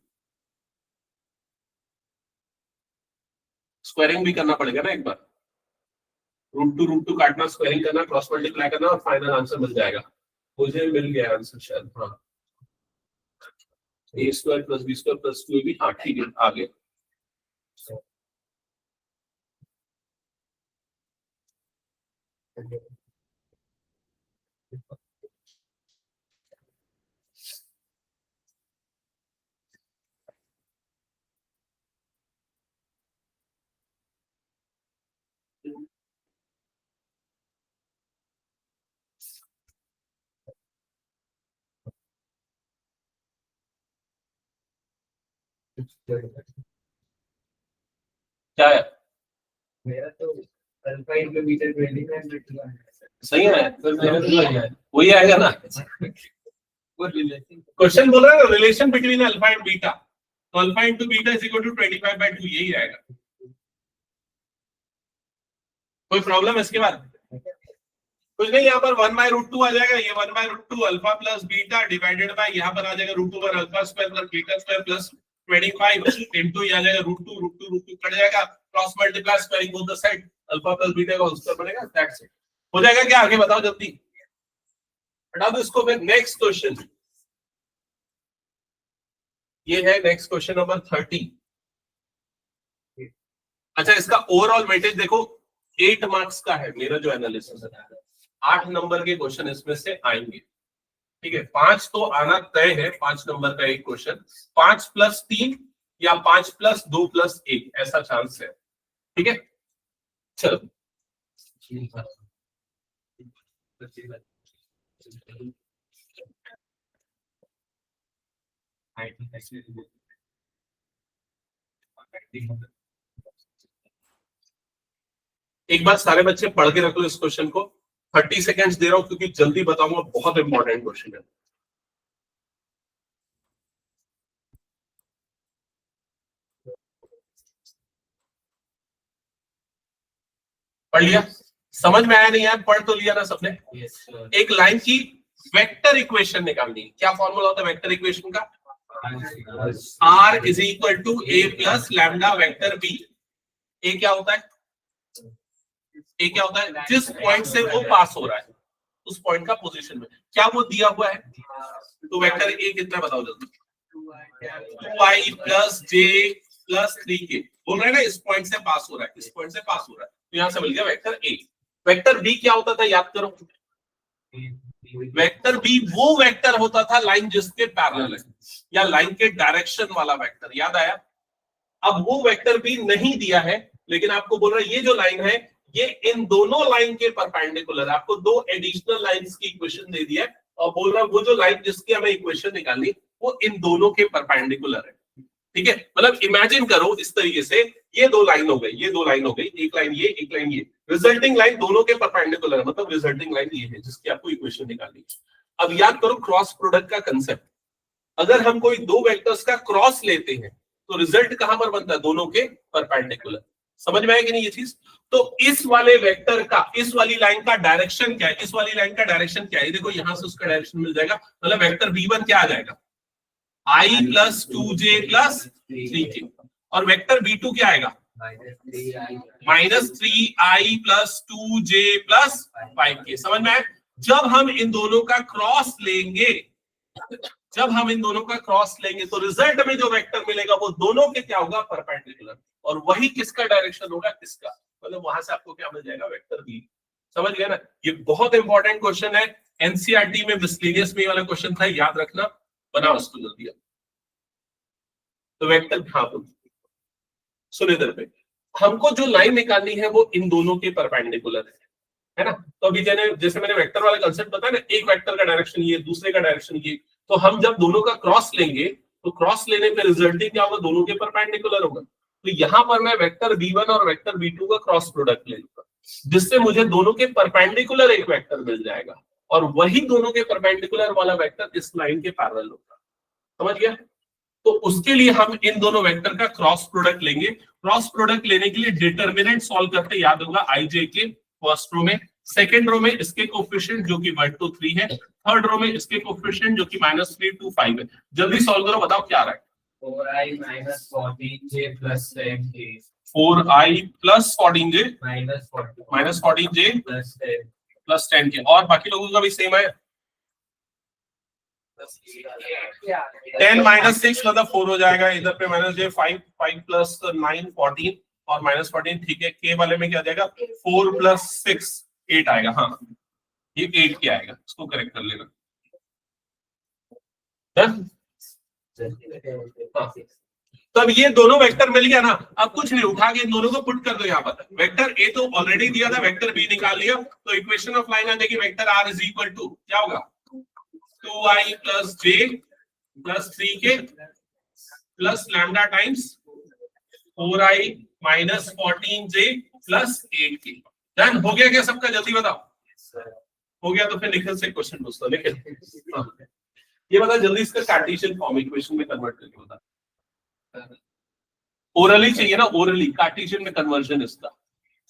स्क्वायरिंग भी करना पड़ेगा ना एक बार, √2 काटना, स्क्वायरिंग करना, क्रॉस मल्टीप्लाई करना और फाइनल आंसर मिल जाएगा। मुझे मिल गया आंसर शायद, हाँ a² + b² + 2ab। हाँ ठीक है, आ गया। क्या है? मेरा तो अल्फा इंटू बीटा 25 सही है, वही आएगा ना। क्वेश्चन बोल रहा है ना relation between alpha and beta, तो alpha into beta is equal to 25/2, यही आएगा। कोई प्रॉब्लम है इसके बाद? कुछ नहीं, यहाँ पर 1/√2 आ जाएगा, ये 1/√2 alpha plus beta divided by यहाँ पर आ जाएगा root over alpha square plus beta square plus 25 into ये आ जाएगा √2 कट जाएगा, cross multiply squaring both the side, alpha plus beta का होल स्क्वायर बनेगा, दैट्स इट। हो जाएगा क्या? आगे बताओ जल्दी। हटा दो इसको। फिर नेक्स्ट क्वेश्चन, ये है नेक्स्ट क्वेश्चन नंबर 30। अच्छा, इसका ओवरऑल वेटेज देखो 8 मार्क्स का है। मेरा जो एनालिसिस है 8 नंबर के क्वेश्चन इसमें से आएंगे, ठीक है। 5 तो आना तय है, 5 नंबर का एक क्वेश्चन, 5 + 3 या 5 + 2 + 1 ऐसा चांस है, ठीक है। चलो एक बार सारे बच्चे पढ़ के रख लो इस क्वेश्चन को। 30 सेकेंड्स दे रहा हूं क्योंकि जल्दी बताऊंगा, बहुत इंपॉर्टेंट क्वेश्चन है। पढ़ लिया? समझ में आया नहीं यार? पढ़ तो लिया ना सबने? एक लाइन की वेक्टर इक्वेशन निकालनी है। क्या फॉर्मूला होता है वेक्टर इक्वेशन का? R = A + lambda vector B। ए क्या होता है? ए क्या होता है? जिस पॉइंट से वो पास हो रहा है उस पॉइंट का पोजीशन में क्या वो दिया हुआ है। तो वेक्टर ए कितना बताओ जल्दी? 2i + j + 3k बोल रहे हैं ना, इस पॉइंट से पास हो रहा है, इस पॉइंट से पास हो रहा है, तो यहां से मिल गया वेक्टर ए। वेक्टर बी क्या होता था याद करो? वेक्टर बी वो वेक्टर होता था लाइन जिसके पैरेलल है या लाइन के डायरेक्शन वाला वेक्टर, याद आया? अब वो वेक्टर बी नहीं दिया है, लेकिन आपको बोल रहा है ये जो लाइन है ये इन दोनों लाइन के परपेंडिकुलर है। आपको 2 एडिशनल लाइंस की इक्वेशन दे दिया है और बोल रहा है वो जो लाइन जिसकी हमें इक्वेशन निकालनी वो इन दोनों के परपेंडिकुलर है, ठीक है। मतलब इमेजिन करो इस तरीके से, ये 2 लाइन हो गई, ये 2 लाइन हो गई, एक लाइन ये, एक लाइन ये, रिजल्टिंग लाइन दोनों के परपेंडिकुलर है, मतलब रिजल्टिंग लाइन ये है जिसकी आपको इक्वेशन निकालनी है। अब याद करो क्रॉस प्रोडक्ट का कंसेप्ट। अगर हम कोई 2 वेक्टर्स का क्रॉस लेते हैं तो रिजल्ट कहां पर बनता है? दोनों के परपेंडिकुलर। समझ में आया कि नहीं ये चीज? तो इस वाले वेक्टर का, इस वाली लाइन का डायरेक्शन क्या है? इस वाली लाइन का डायरेक्शन क्या है? देखो यहां से उसका डायरेक्शन मिल जाएगा, मतलब वेक्टर b1 क्या आ जाएगा? I + 2j + 3k। और वेक्टर b2 क्या आएगा? -3i + 2j + 5k। समझ में आया? जब हम इन दोनों का क्रॉस लेंगे, जब हम इन दोनों का क्रॉस लेंगे तो रिजल्ट में जो वेक्टर मिलेगा वो दोनों के क्या होगा? परपेंडिकुलर। और वही किसका डायरेक्शन होगा? किसका? मतलब वहां से आपको क्या मिल जाएगा? Vector b. समझ गए ना? ये बहुत इंपॉर्टेंट क्वेश्चन है, एनसीईआरटी में मिसलेनियस में वाला क्वेश्चन था, याद रखना, बनाओ उसको जल्दी। तो वेक्टर, हाँ सुन इधर पे, हमको जो लाइन निकालनी है वो इन दोनों के परपेंडिकुलर है ना। तो अभी जैसे मैंने वेक्टर वाला कंसेप्ट बताया ना, एक वेक्टर का डायरेक्शन ये, दूसरे का डायरेक्शन ये, तो हम जब दोनों का क्रॉस लेंगे तो क्रॉस लेने पे रिजल्टिंग क्या होगा? दोनों के परपेंडिकुलर होगा। तो यहां पर मैं वेक्टर b1 और वेक्टर b2 का क्रॉस प्रोडक्ट ले लूंगा, जिससे मुझे दोनों के परपेंडिकुलर एक वेक्टर मिल जाएगा, और वही दोनों के परपेंडिकुलर वाला वेक्टर इस लाइन के पैरेलल होगा। समझ गया? तो उसके लिए हम इन दोनों वेक्टर का क्रॉस प्रोडक्ट लेंगे। क्रॉस प्रोडक्ट लेने के लिए डिटरमिनेंट सॉल्व करते याद होगा i j के फर्स्ट रो में, सेकंड रो में इसके कोएफिशिएंट जो कि 1 to 3 है, थर्ड रो में इसके कोएफिशिएंट जो कि -3 to 5 है। जल्दी सॉल्व करो, बताओ क्या आ रहा है? 4i - 14j + 10k 4i + 14j -14j + 10k। और बाकी लोगों का भी सेम है? 10 - 6 मतलब 4 हो जाएगा, इधर पे -j 5 + 9 14 और -14, ठीक है। के वाले में क्या आ जाएगा? 4 + 6 8 आएगा। हाँ ये 8 क्या आएगा, इसको करेक्ट कर लेना। तो अब ये दोनों वेक्टर मिल गया ना, अब कुछ नहीं, उठा के इन दोनों को पुट कर दो यहाँ पर। वेक्टर ए तो ऑलरेडी दिया था, वेक्टर बी निकाल लिया, तो इक्वेशन ऑफ लाइन आ जाएगी वेक्टर r = क्या होगा? 2i + j + 3k + lambda times 4i - 14j + 8k। Done हो गया क्या सबका? जल्दी बताओ। हो गया तो फिर निखिल से क्वेश्चन पूछता हूं। निखिल ये बता जल्दी, इसका कार्टेशियन फॉर्म इक्वेशन में कन्वर्ट करके बता। ओरली चाहिए ना, ओरली कार्टेशियन में कन्वर्जन इसका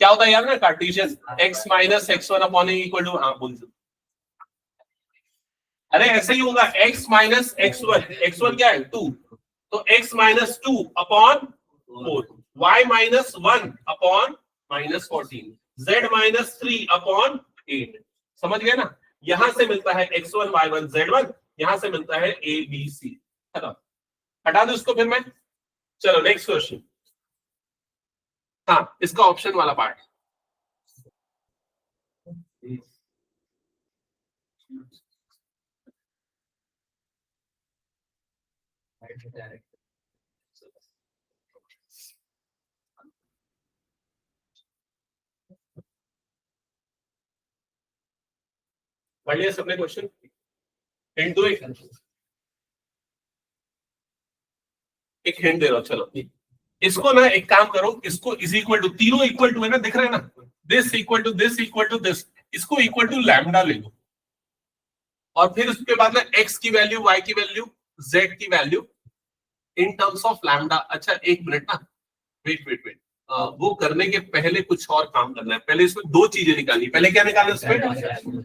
क्या होता है यार ना? कार्टेशियन x - x1 / a = हाँ बोल। अरे ऐसे ही होगा, x - x1, x1 क्या है? 2, तो x - 2 / 4, y - 1 / -14, z - 3 / 8। समझ गए ना? यहां से मिलता है x1 y1 z1, यहां से मिलता है a b c। हटा दो इसको फिर मैं। चलो नेक्स्ट क्वेश्चन। हाँ, इसका ऑप्शन वाला पार्ट। पढ़ लिया सबने क्वेश्चन? हिंट दो, एक हिंट दे रहा हूं। चलो इसको ना एक काम करो, इसको इज इक्वल टू, तीनों इक्वल टू है ना, दिख रहे हैं ना, this equal to this equal to this, इसको इक्वल टू लैम्डा ले लो और फिर उसके बाद ना x की वैल्यू, y की वैल्यू, z की value in terms of lambda. अच्छा एक मिनट ना, वेट वेट वेट, वो करने के पहले कुछ और काम करना है। पहले इसमें दो चीजें निकालनी। पहले क्या निकालना है इसमें?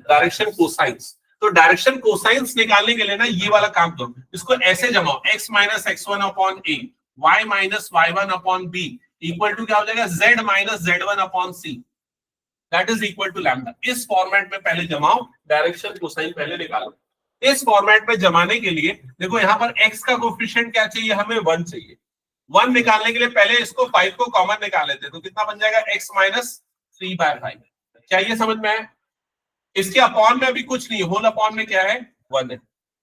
Direction cosines. तो डायरेक्शन कोसाइंस निकालने के लिए ना ये वाला काम करो, इसको ऐसे जमाओ, x minus x1 upon a, y minus y1 upon b equal to क्या हो जाएगा, z minus z1 upon c, that is equal to lambda. इस फॉर्मेट में पहले जमाओ, डायरेक्शन कोसाइन पहले निकालो। इस फॉर्मेट में जमाने के लिए देखो यहाँ पर x का कोफिशिएंट क्या चाहिए, हमें 1 चाहिए। 1 निकालने के लिए पहले इसको 5 को कॉमन निकाल लेते, तो कितना बन जाएगा, x माइनस 3/5। क्या ये समझ में आया? इसके अपॉन में अभी कुछ नहीं, होल अपॉन में क्या है, 1 है।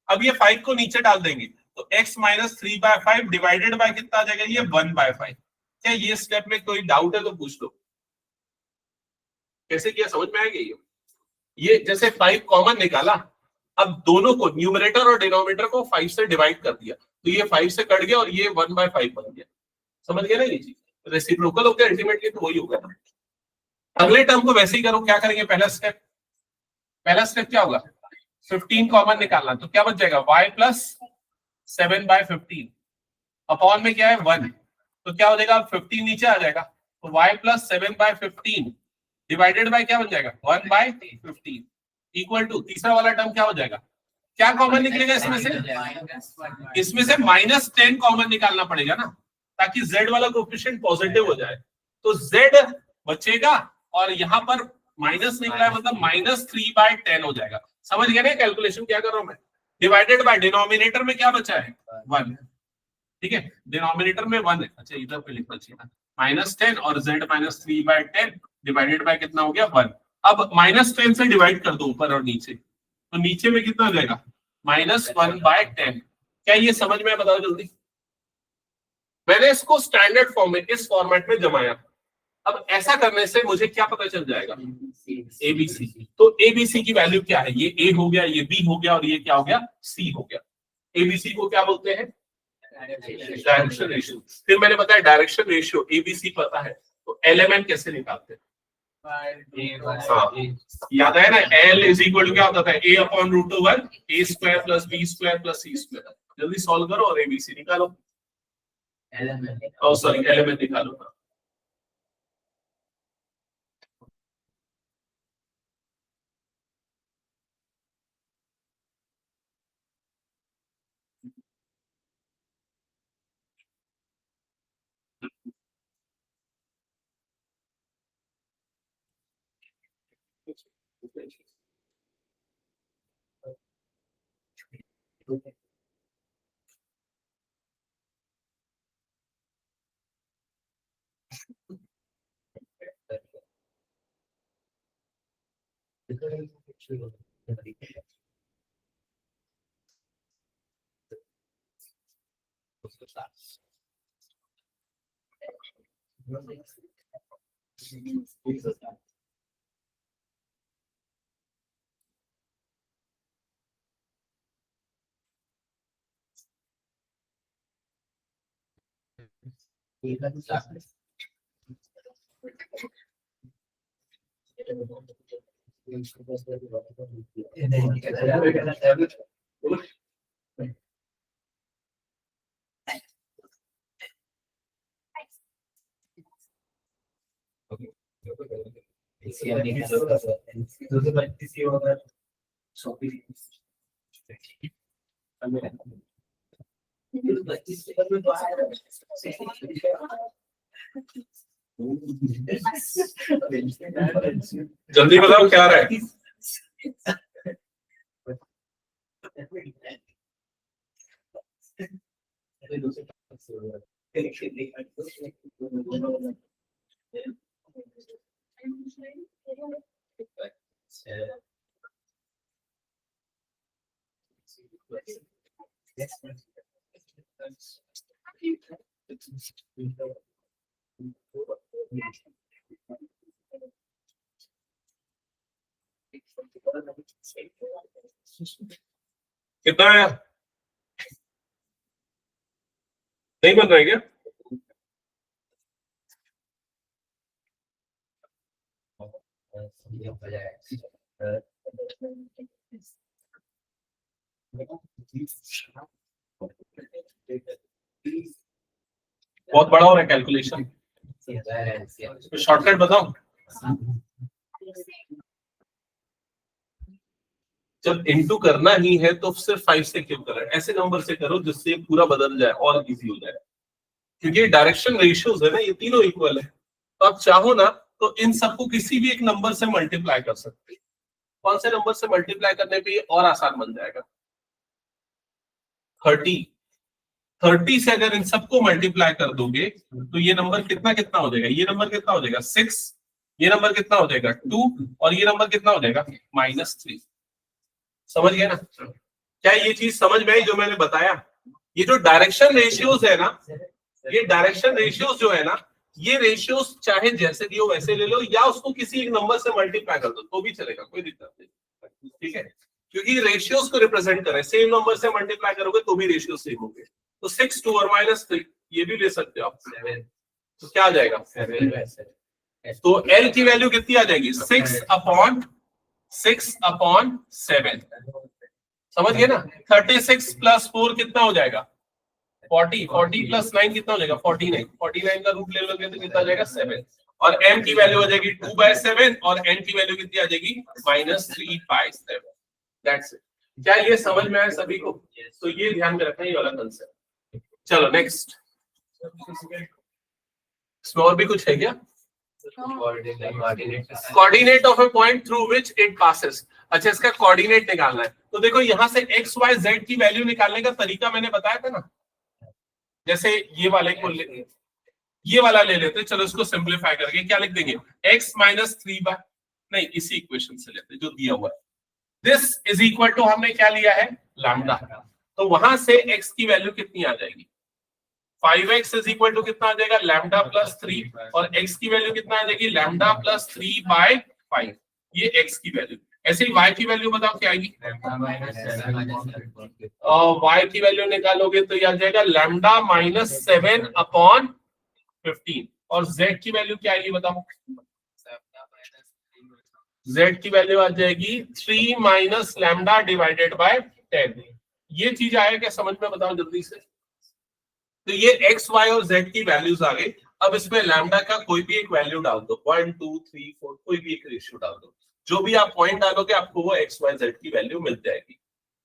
अब ये 5 को नीचे डाल देंगे तो x माइनस 3/5 डिवाइडेड बाय कितना आ जाएगा, ये 1/5। क्या ये स्टेप में कोई डाउट है तो पूछ लो, कैसे किया, समझ में आएगा? ये जैसे 5 कॉमन निकाला, अब दोनों को, न्यूमरेटर और डिनोमिनेटर को 5 से डिवाइड कर दिया, तो ये 5 से कट गया और ये 1/5 बन गया। समझ गए ना ये चीज? रेसिप्रोकल हो गया अल्टीमेटली, तो वही होगा। अगले टर्म को वैसे ही करो। क्या करेंगे, पहला स्टेप क्या होगा, 15 कॉमन निकालना, तो क्या बच जाएगा, y प्लस 7/15 अपॉन में क्या है 1, तो क्या हो जाएगा, 15 नीचे आ जाएगा, तो y प्लस 7/15 डिवाइडेड बाय क्या बन जाएगा, 1/15 इक्वल टू, तीसरा वाला टर्म क्या हो जाएगा, क्या कॉमन निकलेगा इसमें से, -10 कॉमन निकालना पड़ेगा ना, ताकि z वाला कोएफिशिएंट पॉजिटिव हो जाए। तो z बचेगा और यहाँ पर माइनस निकला है, मतलब -3/10 हो जाएगा। समझ गए ना कैलकुलेशन क्या कर रहा हूं मैं? डिवाइडेड बाय डिनोमिनेटर में क्या बचा है, 1। ठीक है, डिनोमिनेटर में 1 है। अच्छा इधर पे लिखना चाहिए था, -10 और z -3/10 डिवाइडेड बाय कितना हो गया, 1। अब -10 से डिवाइड कर दो ऊपर और नीचे, तो नीचे में कितना आ जाएगा, -1/10। क्या ये समझ में, बताओ जल्दी? मैंने इसको स्टैंडर्ड फॉर्म में, इस फॉर्मेट में जमाया। अब ऐसा करने से मुझे क्या पता चल जाएगा, ABC। तो ABC की वैल्यू क्या है, ये A हो गया, ये B हो गया और ये क्या हो गया, C हो गया। ABC को क्या बोलते हैं, डायरेक्शन रेशियो। फिर मैंने बताया डायरेक्शन रेशियो ABC पता है, तो LMN कैसे निकालते हैं? हाँ, याद है ना, L इज इक्वल टू क्या होता था, A/√1 A² + B² + C²। जल्दी सॉल्व करो और ABC निकालो। LMN निकालो। जल्दी बताओ क्या रहा है, कितना है? नहीं बन रहा है क्या? बहुत बड़ा हो रहा है कैलकुलेशन, शॉर्टकट बताओ। जब इनटू करना ही है तो सिर्फ 5 से क्यों कर रहे हैं? ऐसे नंबर से करो जिससे पूरा बदल जाए और इजी हो जाए, क्योंकि डायरेक्शन रेशियोज है ना, ये तीनों इक्वल है। तो आप चाहो ना तो इन सबको किसी भी एक नंबर से मल्टीप्लाई कर सकते हैं। कौन से नंबर से मल्टीप्लाई करने पे ये और आसान बन जाएगा? 30 से अगर इन सबको मल्टीप्लाई कर दोगे तो ये नंबर कितना कितना हो जाएगा? ये नंबर कितना हो जाएगा? 6, ये नंबर कितना हो जाएगा? 2, और ये नंबर कितना हो जाएगा? -3। समझ गए ना? क्या ये चीज समझ में आई जो मैंने बताया? ये जो डायरेक्शन रेशियोज है ना, ये डायरेक्शन रेशियोज जो है ना, ये रेशियोज चाहे जैसे दियो वैसे ले लो, या उसको किसी एक नंबर से मल्टीप्लाई कर दो तो भी चलेगा, कोई दिक्कत नहीं। ठीक है, क्योंकि रेशियोज को रिप्रेजेंट कर रहे हैं। सेम नंबर से मल्टीप्लाई करोगे तो भी रेशियो सेम होंगे। तो 6, 2 और -3 ये भी ले सकते हो आप। तो क्या आ जाएगा? 7। तो L की वैल्यू कितनी आ जाएगी? 6/7। समझ गए ना? 36 + 4 कितना हो जाएगा? 40 + 9 कितना हो जाएगा? 49 का रूट ले लोगे तो कितना आ जाएगा? 7। और m की वैल्यू हो जाएगी 2/7 और n की वैल्यू कितनी आ जाएगी? -3/7। That's it. क्या ये समझ में आया सभी को? तो ये ध्यान में रखना, ये वाला कंसेप्ट। चलो नेक्स्ट। इसमें और भी कुछ है क्या? Coordinate of A point through which it passes. अच्छा, इसका कोऑर्डिनेट निकालना है। तो देखो यहाँ से x, y, z की वैल्यू निकालने का तरीका मैंने बताया था ना। जैसे ये वाले को ये वाला ले लेते, चलो इसको सिंपलीफाई करके क्या लिख देंगे? x -3 नहीं, इसी इक्वेशन से लेते जो दिया हुआ है। दिस इज इक्वल टू, हमने क्या लिया है? लैम्डा। तो वहां से x की वैल्यू कितनी आ जाएगी? 5x इज इक्वल टू कितना आ जाएगा? लैम्डा +3। और x की वैल्यू कितना आ जाएगी? लैम्डा +3/5। ये x की वैल्यू। ऐसे ही y की वैल्यू बताओ क्या आएगी? और y की वैल्यू निकालोगे तो ये आ जाएगा लैम्डा -7/15। और z की वैल्यू क्या आएगी बताओ? z की वैल्यू आ जाएगी 3 - λ/10। ये चीज आया क्या समझ में? बताओ जल्दी से। तो ये x, y और z की वैल्यूज आ गई। अब इसमें लैम्डा का कोई भी एक वैल्यू डाल दो, 1, 2, 3, 4, कोई भी एक रेशियो डाल दो। जो भी आप पॉइंट डालोगे आपको वो x, y, z की वैल्यू मिल जाएगी।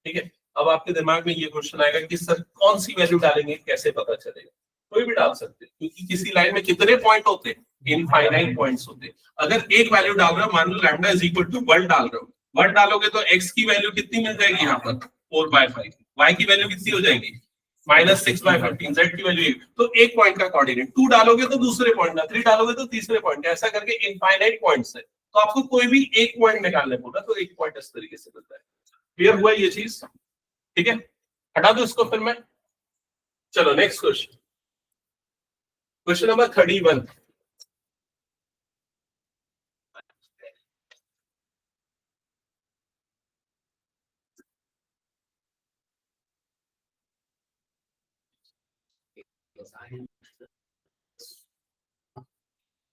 ठीक है, अब आपके दिमाग में ये क्वेश्चन आएगा कि सर कौन सी वैल्यू डालेंगे, कैसे पता चलेगा? कोई भी डाल सकते हैं, क्योंकि किसी लाइन में कितने पॉइंट होते हैं? इनफाइनाइट पॉइंट्स होते हैं। अगर एक वैल्यू डाल रहे हो, मान लो लैम्डा इज इक्वल टू 1 डाल रहे हो, 1 डालोगे तो x की वैल्यू कितनी मिल जाएगी? यहाँ पर 4/5। y की वैल्यू कितनी हो जाएगी? -6/15। z की वैल्यू 1। तो एक पॉइंट का कोऑर्डिनेट 2 डालोगे तो दूसरे पॉइंट का, 3 डालोगे तो तीसरे पॉइंट का, ऐसा करके इनफाइनाइट पॉइंट्स है। तो आपको कोई भी एक पॉइंट निकालने होगा तो एक पॉइंट इस तरीके से मिलता है। क्लियर हुआ ये चीज? ठीक है, हटा दो इसको फिर मैं। चलो नेक्स्ट क्वेश्चन, क्वेश्चन नंबर 31।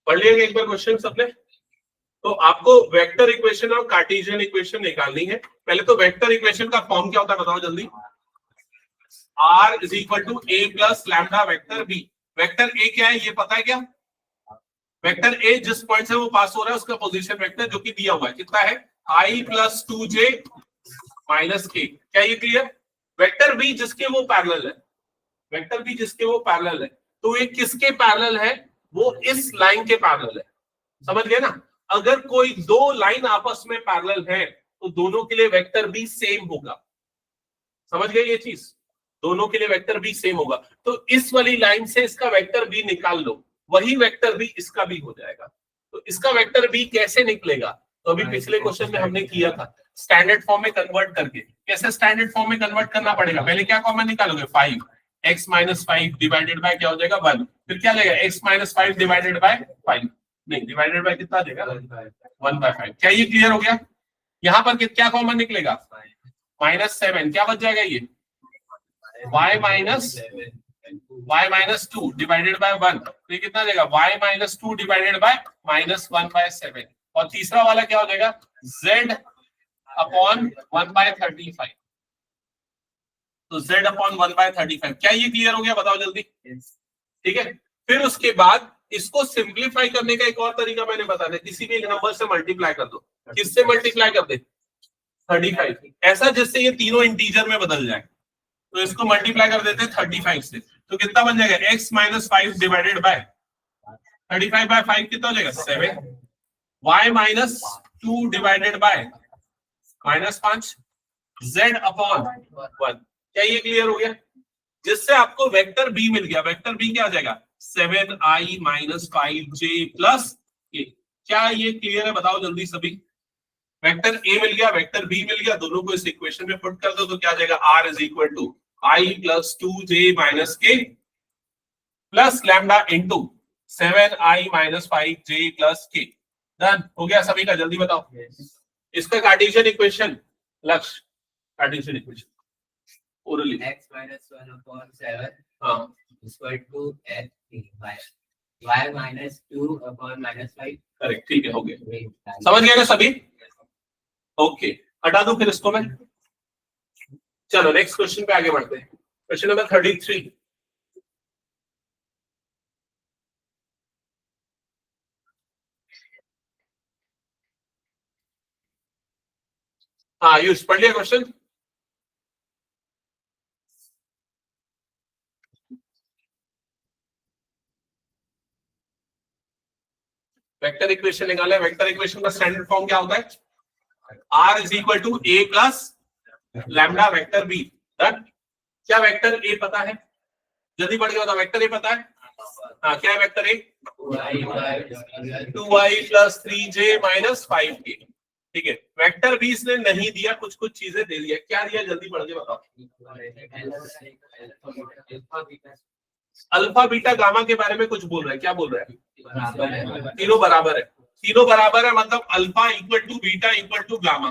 पढ़ लिएगा एक बार क्वेश्चन सबने? तो आपको वेक्टर इक्वेशन और कार्टेशियन इक्वेशन निकालनी है। पहले तो वेक्टर इक्वेशन का फॉर्म क्या होता है बताओ जल्दी? r = a + lambda vector b। Vector a क्या है ये पता है क्या? वेक्टर a जिस पॉइंट से वो पास हो रहा है उसका पोजीशन वेक्टर, जो कि दिया हुआ है, कितना है? i + 2j - k। क्या ये क्लियर? वेक्टर b जिसके वो पैरेलल है, वेक्टर b जिसके वो पैरेलल है, तो ये किसके पैरेलल है? वो इस लाइन के पैरेलल है। समझ गए ना? अगर कोई दो लाइन आपस में पैरेलल है तो दोनों के लिए वेक्टर बी सेम होगा। समझ गए ये चीज? दोनों के लिए वेक्टर बी सेम होगा, तो इस वाली लाइन से इसका वेक्टर बी निकाल लो, वही वेक्टर बी इसका भी हो जाएगा। तो इसका वेक्टर बी कैसे निकलेगा, तो अभी पिछले क्वेश्चन में हमने किया था, स्टैंडर्ड फॉर्म में कन्वर्ट करके। कैसे स्टैंडर्ड फॉर्म में कन्वर्ट करना पड़ेगा, पहले क्या कॉमन निकालोगे, 5, x माइनस 5 डिवाइडेड बाय क्या हो जाएगा 1, फिर क्या लगेगा x माइनस 5 डिवाइडेड बाय 5, नहीं डिवाइडेड बाय कितना देगा 1/5। क्या ये क्लियर हो गया? यहाँ पर क्या कॉमन निकलेगा, -7, क्या बच जाएगा ये y माइनस 2 डिवाइडेड बाय 1, तो ये कितना देगा y माइनस 2 डिवाइडेड बाय -1/7, और तीसरा वाला क्या हो जाएगा z अपॉन 1/35, तो z अपॉन 1/35। क्या ये क्लियर हो गया, बताओ जल्दी। ठीक है, फिर उसके बाद इसको सिंप्लीफाई करने का एक और तरीका मैंने बता दिया, किसी भी नंबर से मल्टीप्लाई कर दो। किससे मल्टीप्लाई कर दे, 35, ऐसा जिससे ये तीनों इंटीजर में बदल जाए, तो इसको मल्टीप्लाई कर देते हैं 35 से, तो कितना बन जाएगा x माइनस 5 डिवाइडेड बाय 35/5 कितना हो जाएगा 7, y minus 2 divided by -5, z upon 1। क्या ये क्लियर हो गया, जिससे आपको वेक्टर बी मिल गया। वेक्टर बी क्या आ जाएगा 7i minus 5j plus k। क्या ये क्लियर है, बताओ जल्दी सभी। वेक्टर ए मिल गया, वेक्टर बी मिल गया, दोनों को इस इक्वेशन में पुट कर दो, तो क्या आ जाएगा r is equal to i plus 2j minus k plus lambda into 7i minus 5j plus k। Done हो गया सभी का, जल्दी बताओ। इसका Cartesian equation, Lakshya Cartesian equation orally x minus 1 upon 7 हाँ is equal to x y minus 2 upon -5। Correct, ठीक है, हो गया, समझ गए ना सभी। ओके, हटा दो फिर इसको मैं। चलो नेक्स्ट क्वेश्चन पे आगे बढ़ते हैं। Question number 33। हाँ आयुष पढ़ लिया क्वेश्चन। वेक्टर इक्वेशन निकाले। वेक्टर इक्वेशन का स्टैंडर्ड फॉर्म क्या होता है, r is equal to a plus lambda vector b। क्या वेक्टर a पता है, जल्दी पढ़ के बताओ। वेक्टर a पता है, हाँ क्या है vector a, 2i plus 3j minus 5k। ठीक है, वेक्टर b इसने नहीं दिया, कुछ कुछ चीजें दे दिया। क्या दिया, जल्दी पढ़ के बताओ। अल्फा बीटा गामा के बारे में कुछ बोल रहा है, क्या बोल रहा है, तीनों बराबर है। तीनों बराबर है मतलब alpha equal to beta equal to gamma,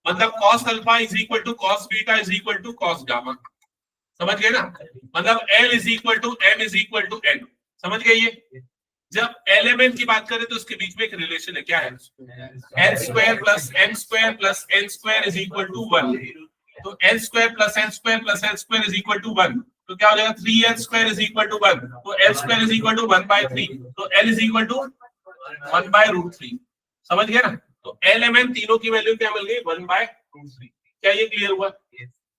मतलब cos alpha is equal to cos beta is equal to cos gamma. समझ गए ना, मतलब L is equal to M is equal to N। समझ गए ये। जब LMN की बात करें तो उसके बीच में एक रिलेशन है, क्या है, n square plus m square plus n square is equal to 1। तो n square plus n square plus n square is equal to 1, तो क्या हो जाएगा 3n square is equal to 1। तो l square is equal to 1/3, तो l is equal to 1/√3। समझ गए ना। तो LMN तीनों की वैल्यू क्या मिल गई, 1/√3। क्या ये क्लियर हुआ।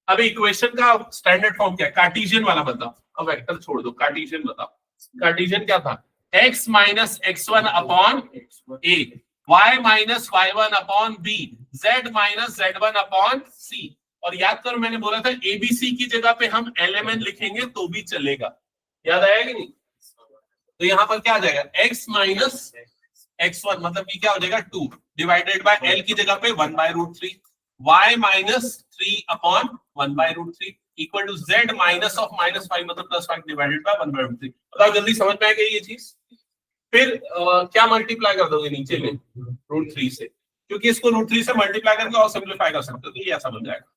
अभी इक्वेशन का स्टैंडर्ड फॉर्म क्या है, कार्टेशियन वाला बताओ। अब वेक्टर छोड़ दो, कार्टेशियन बताओ। कार्टेशियन क्या था, x minus x1 upon a, y minus y1 upon b, z minus z1 upon c। और याद करो मैंने बोला था abc की जगह पे हम LMN लिखेंगे तो भी चलेगा, याद आया कि नहीं। तो यहाँ पर क्या आ जाएगा, x माइनस x1 मतलब कि क्या हो जाएगा 2 डिवाइडेड बाय l की जगह पे 1/√3, y minus 3 upon 1/√3 equal to z minus of -5 मतलब +5 डिवाइडेड बाय 1/√3। बताओ जल्दी समझ में आ गई ये चीज। फिर क्या मल्टीप्लाई कर दोगे नीचे में √3 से, क्योंकि इसको √3 से मल्टीप्लाई करके और सिंपलीफाई कर सकते हो, तो ये ऐसा बन जाएगा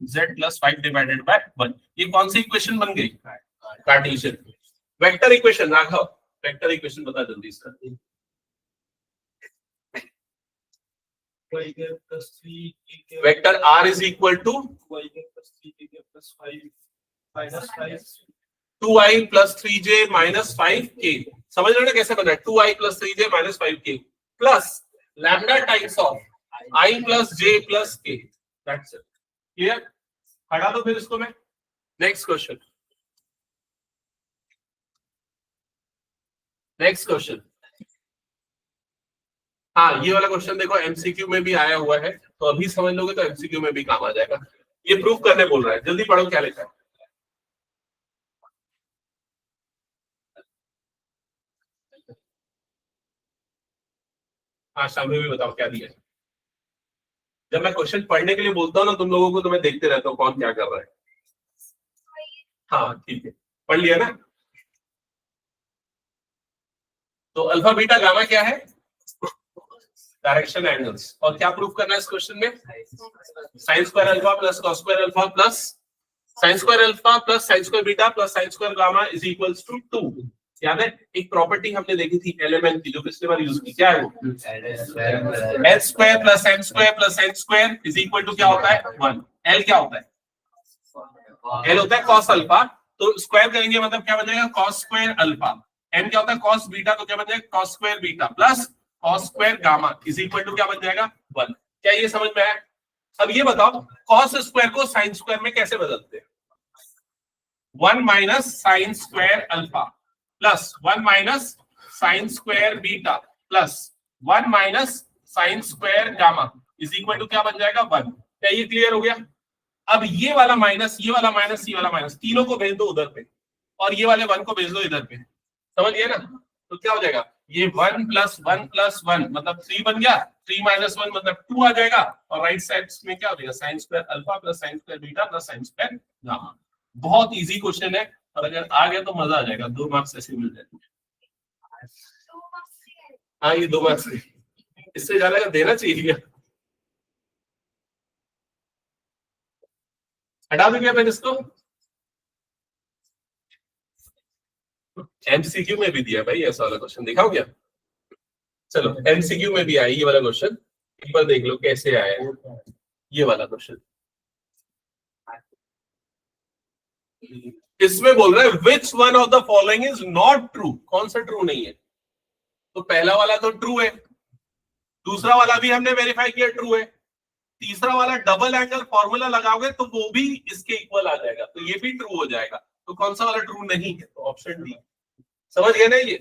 z + 5 डिवाइडेड बाय 1। ये कौन सी इक्वेशन बन गई, Cartesian vector equation. Raghav vector equation बता जल्दी इसका। Vector r is equal to 2i plus 3j minus 5k। समझ रहे हो ना कैसे बना है, 2i plus 3j minus 5k plus lambda times of i plus j plus k। That's it, clear. हटा दो फिर इसको मैं। Next question, next question. हाँ ये वाला क्वेश्चन देखो एमसीक्यू में भी आया हुआ है, तो अभी समझ लोगे तो एमसीक्यू में भी काम आ जाएगा। ये प्रूव करने बोल रहा है, जल्दी पढ़ो क्या लिखा है। हाँ शाम में भी बताओ क्या दिया है। जब मैं क्वेश्चन पढ़ने के लिए बोलता हूँ ना तुम लोगों को, तो मैं देखते रहता हूँ कौन क्या कर रहा है। हाँ ठीक है, पढ़ लिया ना। तो अल्फा बीटा गामा क्या है? Direction angles. और क्या प्रूफ करना है इस क्वेश्चन में? Sine square alpha plus cos square alpha plus sine square alpha plus sine square beta plus sine square gamma is equals to 2। याद है एक प्रॉपर्टी हमने देखी थी एलिमेंट की, जो पिछले बार यूज की, क्या है वो? L square plus m square plus n square is equal to क्या होता है? 1। एल क्या होता है? एल होता है कॉस अल्फा, तो स्क्वायर करेंगे मतलब क्या बन जाएगा? Cos square alpha. एन क्या होता है? कॉस बीटा, तो क्या बन जाएगा? Cos square beta plus cos square gamma is equal to क्या बन जाएगा? 1। क्या ये समझ में आया? अब ये बताओ कॉस स्क्वायर को साइन स्क्वायर में कैसे बदलते हैं? 1 minus sine square alpha plus 1 minus sine square beta plus 1 minus sine square gamma is equal to क्या बन जाएगा? 1। क्या ये क्लियर हो गया? अब ये वाला माइनस, ये वाला माइनस, ये वाला माइनस, तीनों को भेज दो उधर पे, और ये वाले 1 को भेज दो इधर पे। समझ गए ना? तो क्या हो जाएगा? ये 1 प्लस 1 प्लस 1 मतलब 3 बन गया, 3 माइनस 1 मतलब 2 आ जाएगा, और राइट साइड में क्या हो जाएगा? Sign square alpha plus sine square beta plus sine square gamma. बहुत इजी क्वेश्चन है, और अगर आ गया तो मजा आ जाएगा, 2 मार्क्स ऐसे मिल जाएंगे। हाँ ये 2 मार्क्स, इससे ज्यादा का देना चाहिए। हटा दूं क्या मैं इसको? एमसीक्यू में भी दिया भाई ऐसा वाला क्वेश्चन, दिखाओ क्या? चलो एमसीक्यू में भी आया ये वाला क्वेश्चन, एक बार देख लो कैसे आया है ये वाला क्वेश्चन। इसमें बोल रहा है which one of the following is not true. कौन सा ट्रू नहीं है? तो पहला वाला तो ट्रू है, दूसरा वाला भी हमने वेरीफाई किया ट्रू है, तीसरा वाला डबल एंगल फॉर्मूला लगाओगे तो वो भी इसके इक्वल आ जाएगा, तो ये भी ट्रू हो जाएगा। तो कौन सा वाला ट्रू नहीं है? तो ऑप्शन डी। समझ गए ना? ये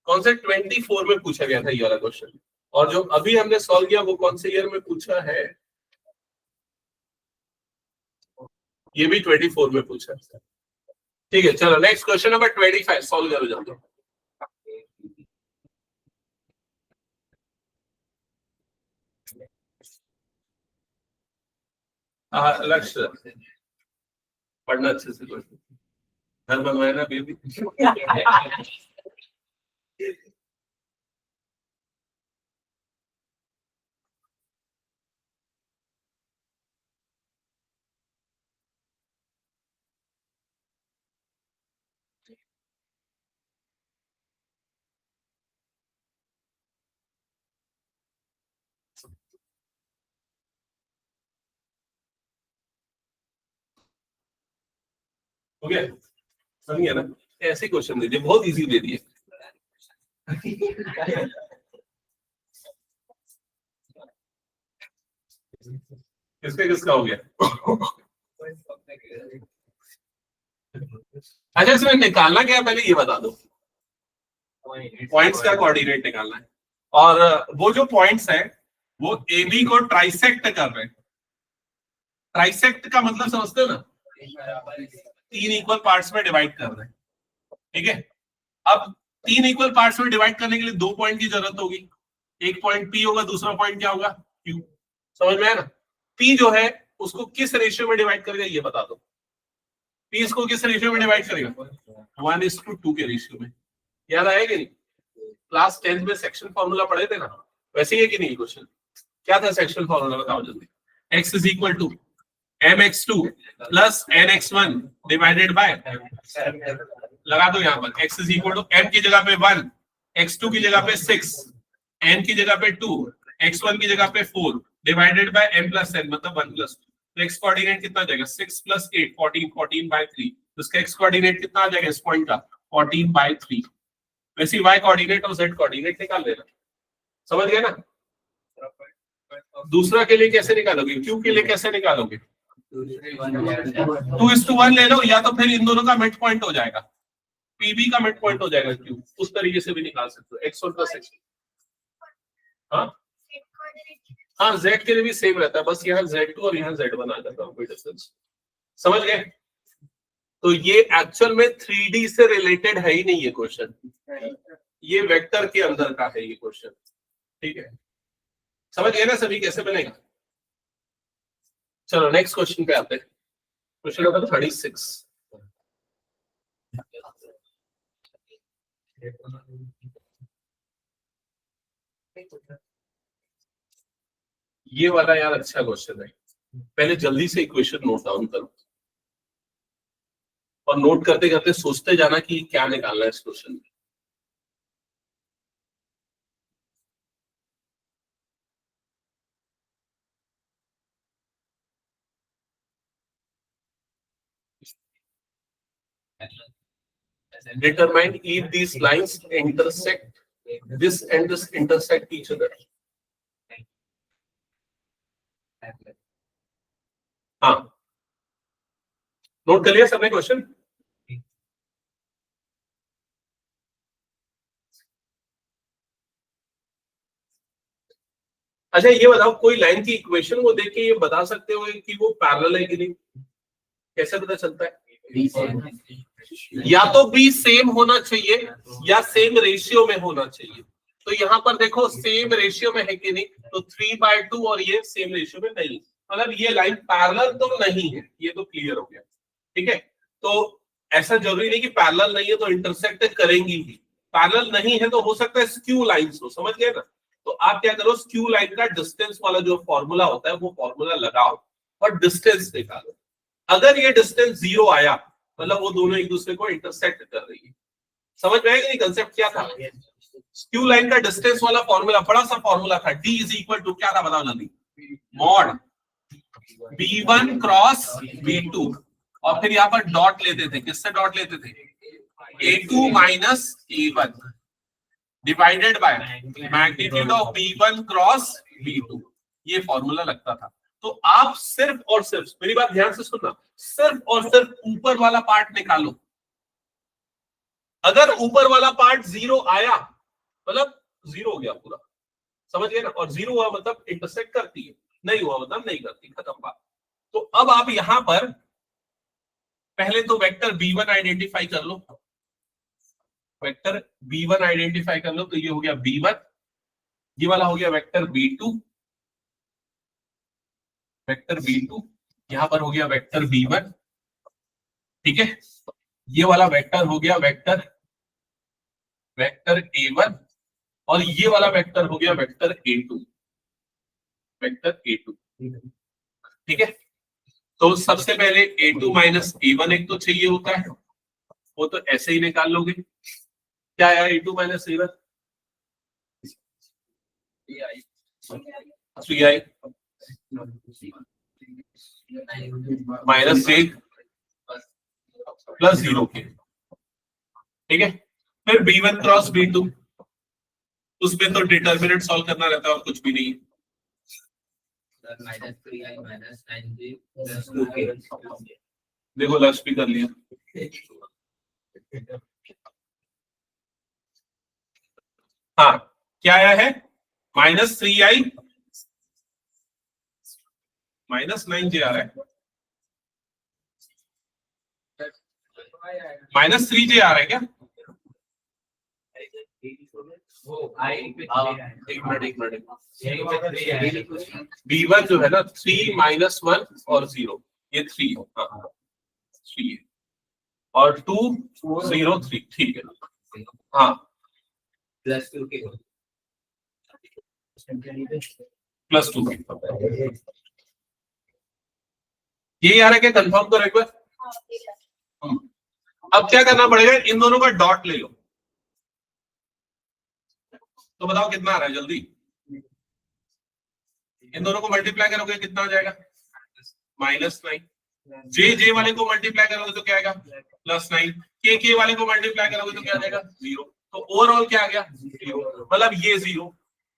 कौन से 24 में पूछा गया था ये वाला क्वेश्चन, और जो अभी हमने सॉल्व किया वो कौन से ईयर में पूछा है? ये भी 24 में पूछा है। ठीक है चलो नेक्स्ट क्वेश्चन नंबर 25 सॉल्व करो जल्दी। लक्ष्य पढ़ना अच्छे से, घर बनवाए ना बेबी। हो गया? समझ गया ना? ऐसे क्वेश्चन दीजिए, बहुत इजी दे दिए। किसका हो गया? अच्छा इसमें निकालना क्या है पहले ये बता दो। पॉइंट्स का कोऑर्डिनेट निकालना है, और वो जो पॉइंट्स हैं वो ए बी को ट्राइसेक्ट कर रहे हैं। ट्राइसेक्ट का मतलब समझते हो ना? 3 इक्वल पार्ट्स में डिवाइड कर रहे हैं। ठीक है, अब 3 इक्वल पार्ट्स में डिवाइड करने के लिए 2 पॉइंट की जरूरत होगी। एक पॉइंट पी होगा, दूसरा पॉइंट क्या होगा? क्यू। समझ में आया ना? पी जो है उसको किस रेशियो में डिवाइड करेगा ये बता दो। पी इसको किस रेशियो में डिवाइड करेगा? 1:2 के रेशियो में। याद आएगा नहीं? क्लास 10 में सेक्शन फॉर्मूला पढ़े थे ना, वैसे ही है कि नहीं? क्वेश्चन क्या था सेक्शन फॉर्मूला बताओ जल्दी। x is equal to mx2 plus nx1 divided by, लगा दो यहाँ पर x is equal to m की जगह पे 1, x2 की जगह पे 6, n की जगह पे 2, x1 की जगह पे 4 divided by m plus n मतलब 1 प्लस 2। तो x कोऑर्डिनेट कितना आ जाएगा? 6 प्लस 8 14, 14/3। तो इसका x कोऑर्डिनेट कितना आ जाएगा इस पॉइंट का? 14/3। वैसे y कोऑर्डिनेट और z कोऑर्डिनेट निकाल लेना। समझ गए ना? दूसरा के लिए कैसे निकालोगे? q के लिए कैसे निकालोगे? 2:1 ले लो, या तो फिर इन दोनों का मिड पॉइंट हो जाएगा, pb का मिड पॉइंट हो जाएगा q। उस तरीके से भी निकाल सकते हो, x1 प्लस x2। हाँ हाँ z के लिए भी सेम रहता है, बस यहाँ z2 और यहाँ z1 आ जाता है, कोई डिफरेंस। समझ गए? तो ये एक्चुअल में 3D से रिलेटेड है ही नहीं ये क्वेश्चन, ये वेक्टर के अंदर का है ये क्वेश्चन। ठीक है, समझ गए ना सभी कैसे बनेगा? चलो नेक्स्ट क्वेश्चन पे आते हैं। Question number 36। ये वाला यार अच्छा क्वेश्चन है, पहले जल्दी से इक्वेशन नोट डाउन करो और नोट करते करते सोचते जाना कि क्या निकालना है इस क्वेश्चन में। Determine if these lines intersect, this and this intersect each other. हाँ, नोट कर लिया सबने क्वेश्चन? अच्छा ये बताओ, कोई लाइन की इक्वेशन को देख के ये बता सकते हो कि वो पैरेलल है कि नहीं? कैसे पता चलता है? या तो बी सेम होना चाहिए या सेम रेशियो में होना चाहिए। तो यहाँ पर देखो सेम रेशियो में है कि नहीं, तो 3/2 और ये सेम रेशियो में नहीं, मतलब ये लाइन पैरेलल तो नहीं है, ये तो क्लियर हो गया। ठीक है, तो ऐसा जरूरी नहीं कि पैरेलल नहीं है तो इंटरसेक्ट करेंगी ही, पैरेलल नहीं है तो हो सकता है स्क्यू लाइंस हो। समझ गए ना? तो आप क्या करो, स्क्यू लाइन का डिस्टेंस वाला जो फॉर्मूला होता है वो फॉर्मूला लगाओ और डिस्टेंस निकालो। अगर ये डिस्टेंस 0 आया मतलब वो दोनों एक दूसरे को इंटरसेक्ट कर रही है। समझ में आएगा? कंसेप्ट क्या था? स्क्यू लाइन का डिस्टेंस वाला फॉर्मूला बड़ा सा फॉर्मूला था, D इज इक्वल टू क्या था बताओ जल्दी? मॉड B1 क्रॉस B2, और फिर यहाँ पर डॉट लेते थे। किससे डॉट लेते थे? A2 minus A1 divided by magnitude of B1 cross B2, ये फॉर्मूला लगता था। तो आप सिर्फ और सिर्फ, मेरी बात ध्यान से सुनना, सिर्फ और सिर्फ ऊपर वाला पार्ट निकालो। अगर ऊपर वाला पार्ट 0 आया मतलब 0 हो गया पूरा। समझ गए ना? और 0 हुआ मतलब इंटरसेक्ट करती है, नहीं हुआ मतलब नहीं करती, खत्म बात। तो अब आप यहां पर पहले तो वेक्टर B1 आइडेंटिफाई कर लो, वेक्टर B1 आइडेंटिफाई कर लो। तो ये हो गया B1, ये वाला हो गया वेक्टर B2, वेक्टर B2, यहां पर हो गया वेक्टर B1। ठीक है, ये वाला वेक्टर हो गया वेक्टर A1, और ये वाला वेक्टर हो गया वेक्टर A2, वेक्टर A2। ठीक है, तो सबसे पहले A2 माइनस A1 एक तो चाहिए होता है, वो तो ऐसे ही निकाल लोगे। क्या आया A2 minus A1? 3i minus 8 plus 0 के। ठीक है, फिर B1 क्रॉस B2, उसमें तो डिटर्मिनेंट सॉल्व करना रहता है और कुछ भी नहीं। देखो लक्ष्य भी कर लिया। हाँ, क्या आया है? माइनस 3i माइनस 9j आ रहा है, माइनस 3j आ रहा है क्या? एक मिनट, B1 जो है ना 3 माइनस 1 और 0, ये 3 है, हाँ 3 है, और 2 0 3, ठीक है। हाँ प्लस 2 के प्लस 2 ये आ रहा है क्या? कंफर्म करो एक बार। अब क्या करना पड़ेगा, इन दोनों का डॉट ले लो। तो बताओ कितना आ रहा है जल्दी? इन दोनों को मल्टीप्लाई करोगे कितना हो जाएगा? -9। जे वाले को मल्टीप्लाई करोगे तो क्या आएगा? +9। के वाले को मल्टीप्लाई करोगे तो क्या आ जाएगा? 0। तो ओवरऑल क्या आ गया? 0। मतलब ये 0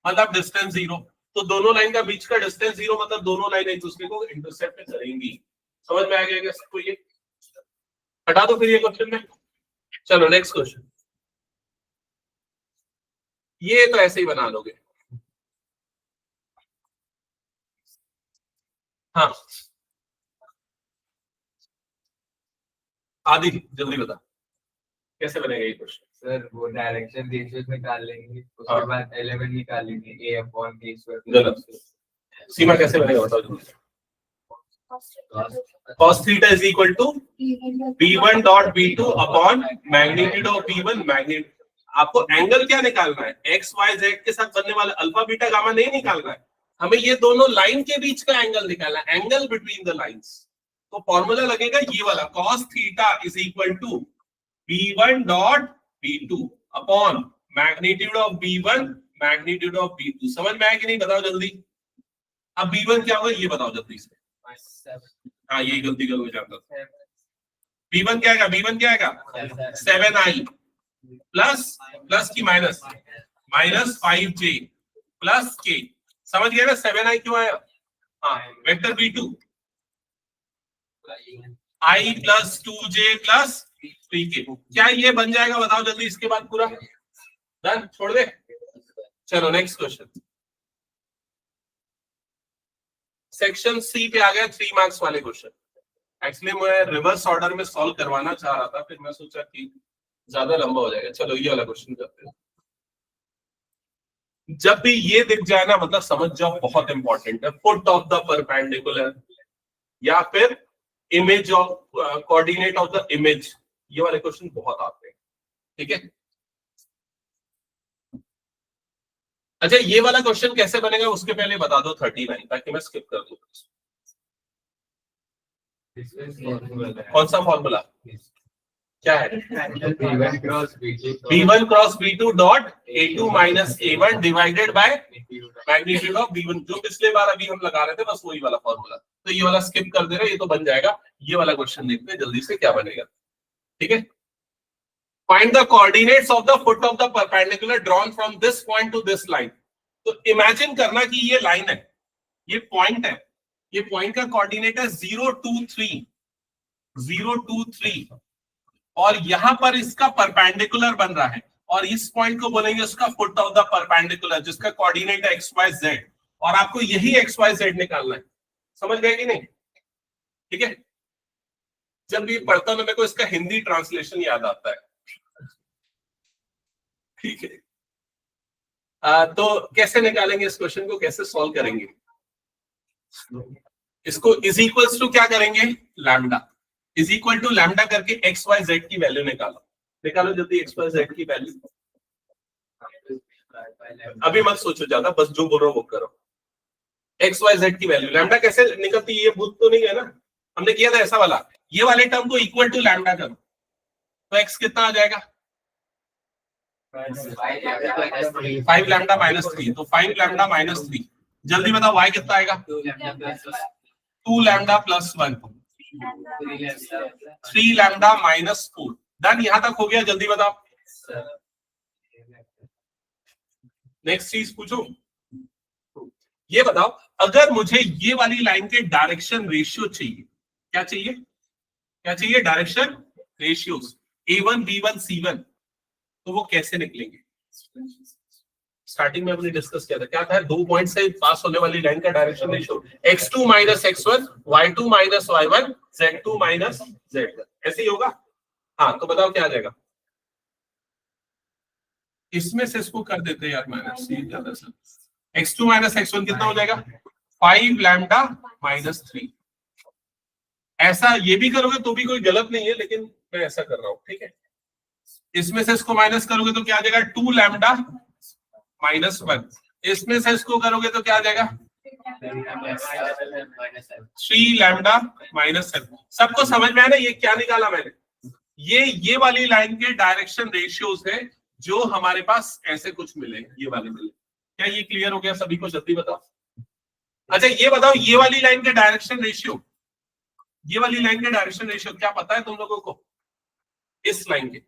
मतलब डिस्टेंस 0। तो दोनों लाइन का बीच का डिस्टेंस 0 मतलब दोनों लाइन एक दूसरे को इंटरसेक्ट करेंगी। समझ में आ गया क्या सबको? ये हटा दो फिर ये क्वेश्चन में। चलो नेक्स्ट क्वेश्चन, ये तो ऐसे ही बना लोगे। हाँ आदि जल्दी बता कैसे बनेगा ये क्वेश्चन। सर वो डायरेक्शन रेशियो निकाल लेंगे, उसके हाँ। बाद एलिमेंट निकाल लेंगे a अपॉन b स्क्वायर। गलत। सीमा कैसे बनेगा बताओ जल्दी। cos theta is equal to b1 dot b2 upon magnitude of b1 magnitude. आपको एंगल क्या निकालना है, एक्स वाई जेड के साथ बनने वाला अल्फा बीटा गामा नहीं निकालना है, हमें ये दोनों लाइन के बीच का एंगल निकालना है, एंगल बिटवीन द लाइंस। तो फॉर्मूला लगेगा ये वाला, cos theta is equal to b1 dot b2 upon magnitude of b1 magnitude of b2। समझ में आया कि नहीं, बताओ जल्दी। अब b1 क्या होगा ये बताओ जल्दी से। हाँ यही गलती करोगे जानता। b1 क्या आएगा, b1 क्या आएगा 7i प्लस की minus minus 5j plus k। समझ गए ना 7i क्यों आया। हाँ vector b2 i plus 2j plus 3k। क्या ये बन जाएगा बताओ जल्दी, इसके बाद पूरा डन छोड़ दे। चलो नेक्स्ट क्वेश्चन, सेक्शन सी पे आ गया 3 मार्क्स वाले क्वेश्चन। एक्चुअली मैं रिवर्स ऑर्डर में सॉल्व करवाना चाह रहा था, फिर मैं सोचा कि ज्यादा लंबा हो जाएगा। चलो ये वाला क्वेश्चन करते हैं। जब भी ये दिख जाए ना मतलब समझ जाओ बहुत इंपॉर्टेंट है, फुट ऑफ द परपेंडिकुलर या फिर image of coordinate of the image, ये वाले क्वेश्चन बहुत आते हैं। ठीक है, अच्छा ये वाला क्वेश्चन कैसे बनेगा उसके पहले बता दो 39 ताकि मैं स्किप कर दूं। कौन सा फॉर्मूला क्या है, b1 cross b2 b1 cross b2 dot a2 minus a1 divided by magnitude of b1, जो पिछले बार अभी हम लगा रहे थे बस वही वाला फॉर्मूला। तो ये वाला स्किप कर दे रहे, ये तो बन जाएगा। ये वाला क्वेश्चन देखते हैं जल्दी से क्या बनेगा। ठीक है, find the coordinates of the foot of the perpendicular drawn from this point two this line. तो इमेजिन करना कि ये लाइन है, ये पॉइंट है, ये पॉइंट का कोऑर्डिनेट है 0 2 3 0 2 3 और यहां पर इसका परपेंडिकुलर बन रहा है और इस पॉइंट को बोलेंगे उसका फुट ऑफ द परपेंडिकुलर जिसका कोऑर्डिनेट है XYZ और आपको यही XYZ निकालना है। समझ गए कि नहीं। ठीक है, जब भी पढ़ता हूं मेरे को इसका हिंदी ट्रांसलेशन याद आता है। ठीक है, तो कैसे निकालेंगे इस क्वेश्चन को, कैसे सॉल्व करेंगे इसको। इज इक्वल्स टू क्या करेंगे, lambda is equal to lambda करके XYZ की वैल्यू निकालो। निकालो जल्दी XYZ की वैल्यू। अभी मत सोचो ज्यादा, बस जो बोल रहा हूं वो करो। XYZ की वैल्यू लैम्डा कैसे निकलती है, ये भूत तो नहीं है ना, हमने किया था ऐसा वाला। ये वाले टर्म को इक्वल टू लैम्डा करो तो x कितना आ जाएगा 5 लैम्डा माइनस 3, तो 5 लैम्डा माइनस 3। जल्दी बताओ y कितना आएगा 2 lambda plus 1 3 lambda minus 4। Done, यहां तक हो गया, जल्दी बताओ। नेक्स्ट चीज पूछो, ये बताओ अगर मुझे ये वाली लाइन के डायरेक्शन रेशियो चाहिए, क्या चाहिए, क्या चाहिए, direction ratios A1 B1 C1, तो वो कैसे निकलेंगे। स्टार्टिंग में हमने डिस्कस किया था, क्या था, 2 पॉइंट से पास होने वाली लाइन का direction ratio x2 minus x1 y2 minus y1 z2 minus z1, ऐसे ही होगा। हाँ तो बताओ क्या आ जाएगा, इसमें से इसको कर देते हैं यार माइनस, ज्यादा से x2 माइनस x1 कितना हो जाएगा 5 लैम्डा माइनस 3। ऐसा ये भी करोगे तो भी कोई गलत नहीं है, लेकिन मैं ऐसा कर रहा हूं। ठीक है, इसमें से इसको माइनस करोगे तो क्या आ जाएगा 2 लैम्डा माइनस 1। इसमें से इसको करोगे तो क्या आ जाएगा 3 लैम्डा माइनस 7। सबको समझ में आया ना ये क्या निकाला मैंने, ये वाली लाइन के डायरेक्शन रेशियोज है जो हमारे पास ऐसे कुछ मिले, ये वाले मिले। क्या ये क्लियर हो गया सभी को, जल्दी बताओ। अच्छा ये बताओ ये वाली लाइन के डायरेक्शन रेशियो, ये वाली लाइन के डायरेक्शन रेशियो क्या पता है तुम लोगों को, इस लाइन के,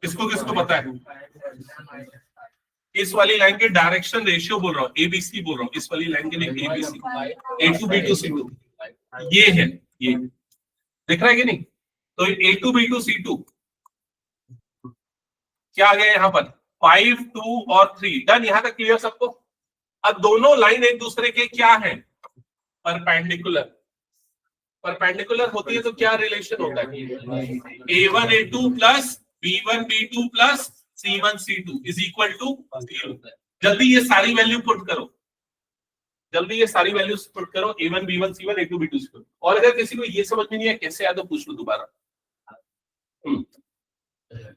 किसको किसको पता है। इस वाली लाइन के डायरेक्शन रेशियो बोल रहा हूँ, ABC बोल रहा हूँ, इस वाली लाइन के लिए ABC A2 B2 C2 ये है, ये दिख रहा है कि नहीं। तो A2 B2 C2 क्या आ गया यहाँ पर 5 2 और 3। डन, यहां तक क्लियर सबको। अब दोनों लाइन एक दूसरे के क्या है, परपेंडिकुलर, परपेंडिकुलर होती है तो क्या रिलेशन होता है? A1 A2 plus B1 B2 plus C1 C2 is equal to 0। जल्दी ये सारी वैल्यू पुट करो, जल्दी ये सारी वैल्यूज पुट करो, A1 B1 C1 A2 B2 C2। और अगर किसी को ये समझ में नहीं है कैसे आया तो पूछ लो दोबारा।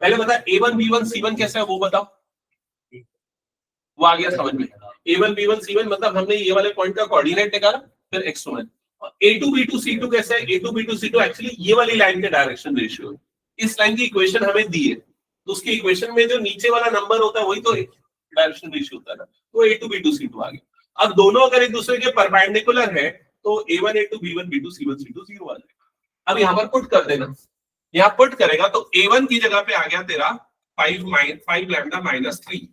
पहले बता A1 B1 C1 कैसे है वो बताओ, वो आ गया समझ में। A1 B1 C1 मतलब हमने ये वाले पॉइंट का कोऑर्डिनेट निकाला, फिर x1। A2 B2 C2 कैसे है? A2 B2 C2 एक्चुअली ये वाली लाइन के डायरेक्शन रेशियो है। इस लाइन की इक्वेशन हमें दी है, तो उसकी इक्वेशन में जो नीचे वाला नंबर होता है वही तो डायरेक्शन रेशियो होता है ना, तो A2 B2 C2 आ गया। अब दोनों अगर एक दूसरे के परपेंडिकुलर है तो A1 A2 B1 B2 C1 C2 0 आ जाएगा। अब यहाँ पर पुट कर देना, यहाँ पुट करेगा तो A1 की जगह पे आ गया तेरा 5 लैम्डा माइनस 3,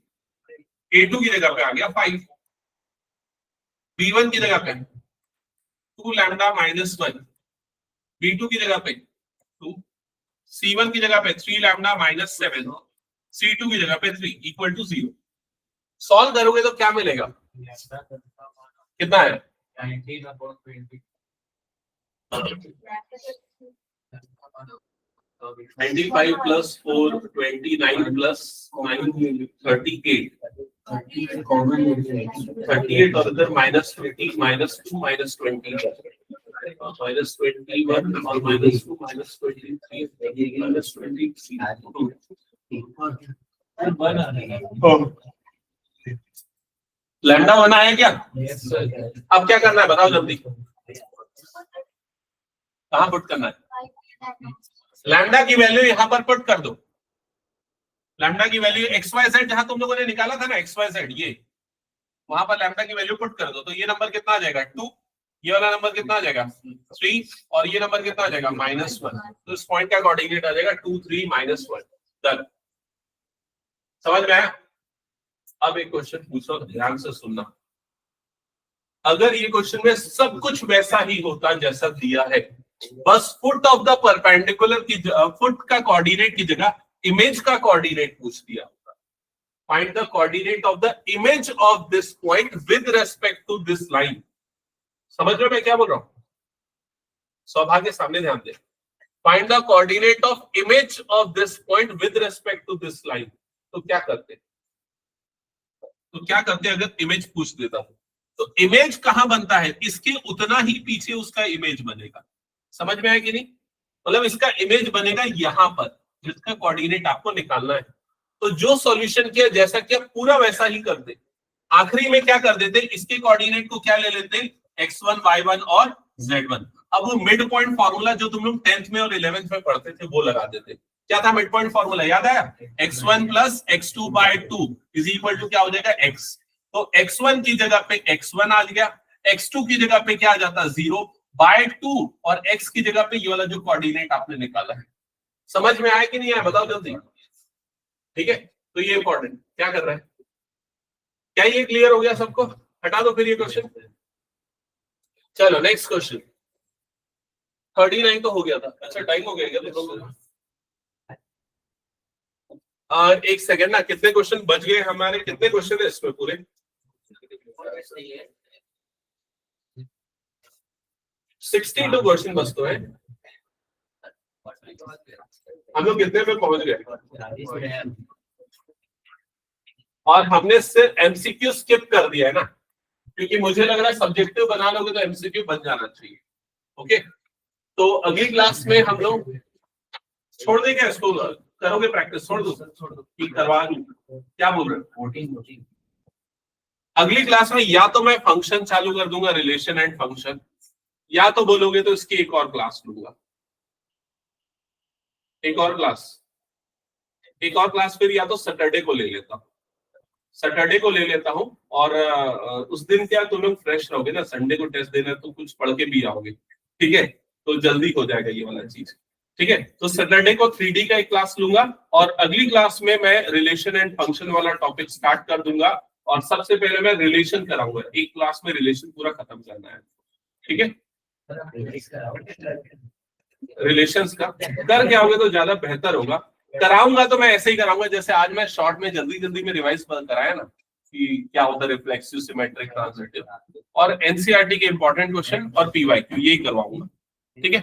A2 की जगह पे आ गया 5, B1 की जगह पे 2 लैम्डा माइनस 1, B2 की जगह पे 2, C1 की जगह पे 3 लैम्डा माइनस 7, C2 की जगह पे 3 इक्वल टू 0। सॉल्व करोगे तो क्या मिलेगा? कितना है? 19/20। 95 प्लस 4 29 प्लस 9 38 38 और इधर माइनस 20 माइनस 2 माइनस 20 माइनस 21 और माइनस 2 माइनस 23 माइनस 23। लैम्डा 1 आया क्या? अब क्या करना है बताओ जल्दी, कहाँ पुट करना है? लैम्डा की वैल्यू यहाँ पर पुट कर दो, लैम्डा की वैल्यू XYZ जहां तुम लोगों ने निकाला था ना XYZ, ये वहां पर लैम्डा की वैल्यू पुट कर दो, तो ये नंबर कितना आ जाएगा 2, ये वाला नंबर कितना आ जाएगा 3 और ये नंबर कितना आ जाएगा -1। तो इस पॉइंट का कोऑर्डिनेट आ जाएगा 2 3 -1। डन, समझ में आया? अब एक क्वेश्चन पूछो, ध्यान से सुनना। अगर ये क्वेश्चन में सब कुछ वैसा ही होता जैसा दिया है, बस फुट ऑफ द परपेंडिकुलर की फुट का कोऑर्डिनेट की जगह इमेज का कोऑर्डिनेट पूछ दिया होता। Find the coordinate of the image of this point with respect to this line. समझ रहे हो मैं क्या बोल रहा हूं? सौभाग्य सामने ध्यान दे। Find the coordinate of image of this point with respect to this line. तो क्या करते अगर इमेज पूछ देता हूं तो इमेज कहां बनता है? इसके उतना ही पीछे उसका इमेज बनेगा। समझ में आया कि नहीं? मतलब इसका इमेज बनेगा यहां पर, जिसका कोऑर्डिनेट आपको निकालना है। तो जो सॉल्यूशन किया जैसा किया पूरा वैसा ही कर दे। आखिरी में क्या कर देते, इसके कोऑर्डिनेट को क्या ले लेते, x1 y1 और z1। अब वो मिड पॉइंट फॉर्मूला जो तुम लोग 10th में और 11th में पढ़ते थे वो लगा देते। क्या था मिड पॉइंट फॉर्मूला, याद आया? x1 plus x2/2 is equal to क्या हो जाएगा x। तो x1 की जगह पे x1 आ गया, x2 की जगह पे क्या आ जाता 0/2 और x की जगह पे ये वाला जो कोऑर्डिनेट आपने निकाला है। समझ में आया कि नहीं आया बताओ जल्दी। ठीक है, तो ये इंपॉर्टेंट क्या कर रहा है, क्या ये क्लियर हो गया सबको? हटा दो फिर ये क्वेश्चन। चलो नेक्स्ट क्वेश्चन। 39 तो हो गया था। अच्छा टाइम हो गया क्या तुम लोगों का? एक सेकंड ना, कितने क्वेश्चन बच गए हमारे? कितने क्वेश्चन है इसमें पूरे? 62 क्वेश्चन बस तो है। हम लोग कितने पे पहुंच गए? और हमने सिर्फ एमसीक्यू स्किप कर दिया है ना, क्योंकि मुझे लग रहा है सब्जेक्टिव बना लोगे तो एमसीक्यू बन जाना चाहिए। ओके, तो अगली क्लास में हम लोग छोड़ देंगे इसको, करोगे प्रैक्टिस? छोड़ दो ठीक करवा दूं, क्या बोल रहे हो? अगली क्लास में या तो मैं फंक्शन चालू कर दूंगा, रिलेशन एंड फंक्शन, या तो बोलोगे तो इसकी एक और क्लास लूंगा। एक और क्लास फिर या तो सैटरडे को ले लेता हूँ, सैटरडे को ले लेता हूँ। और उस दिन क्या तुम लोग फ्रेश रहोगे ना, संडे को टेस्ट देना तो कुछ पढ़ के भी आओगे। ठीक है, तो जल्दी हो जाएगा ये वाला चीज। ठीक है, तो सैटरडे को 3D का एक क्लास लूंगा और अगली क्लास में मैं रिलेशन एंड फंक्शन वाला टॉपिक स्टार्ट कर दूंगा। और सबसे पहले मैं रिलेशन कराऊंगा, एक क्लास में रिलेशन पूरा खत्म करना है। ठीक है, रिलेशंस का कर के आओगे तो ज्यादा बेहतर होगा। कराऊंगा तो मैं ऐसे ही कराऊंगा जैसे आज मैं शॉर्ट में जल्दी में रिवाइज कराया ना कि क्या होता है रिफ्लेक्सिव, सिमेट्रिक, ट्रांजिटिव। और एनसीईआरटी के इंपॉर्टेंट क्वेश्चन और पीवाईक्यू यही करवाऊंगा, ठीक है।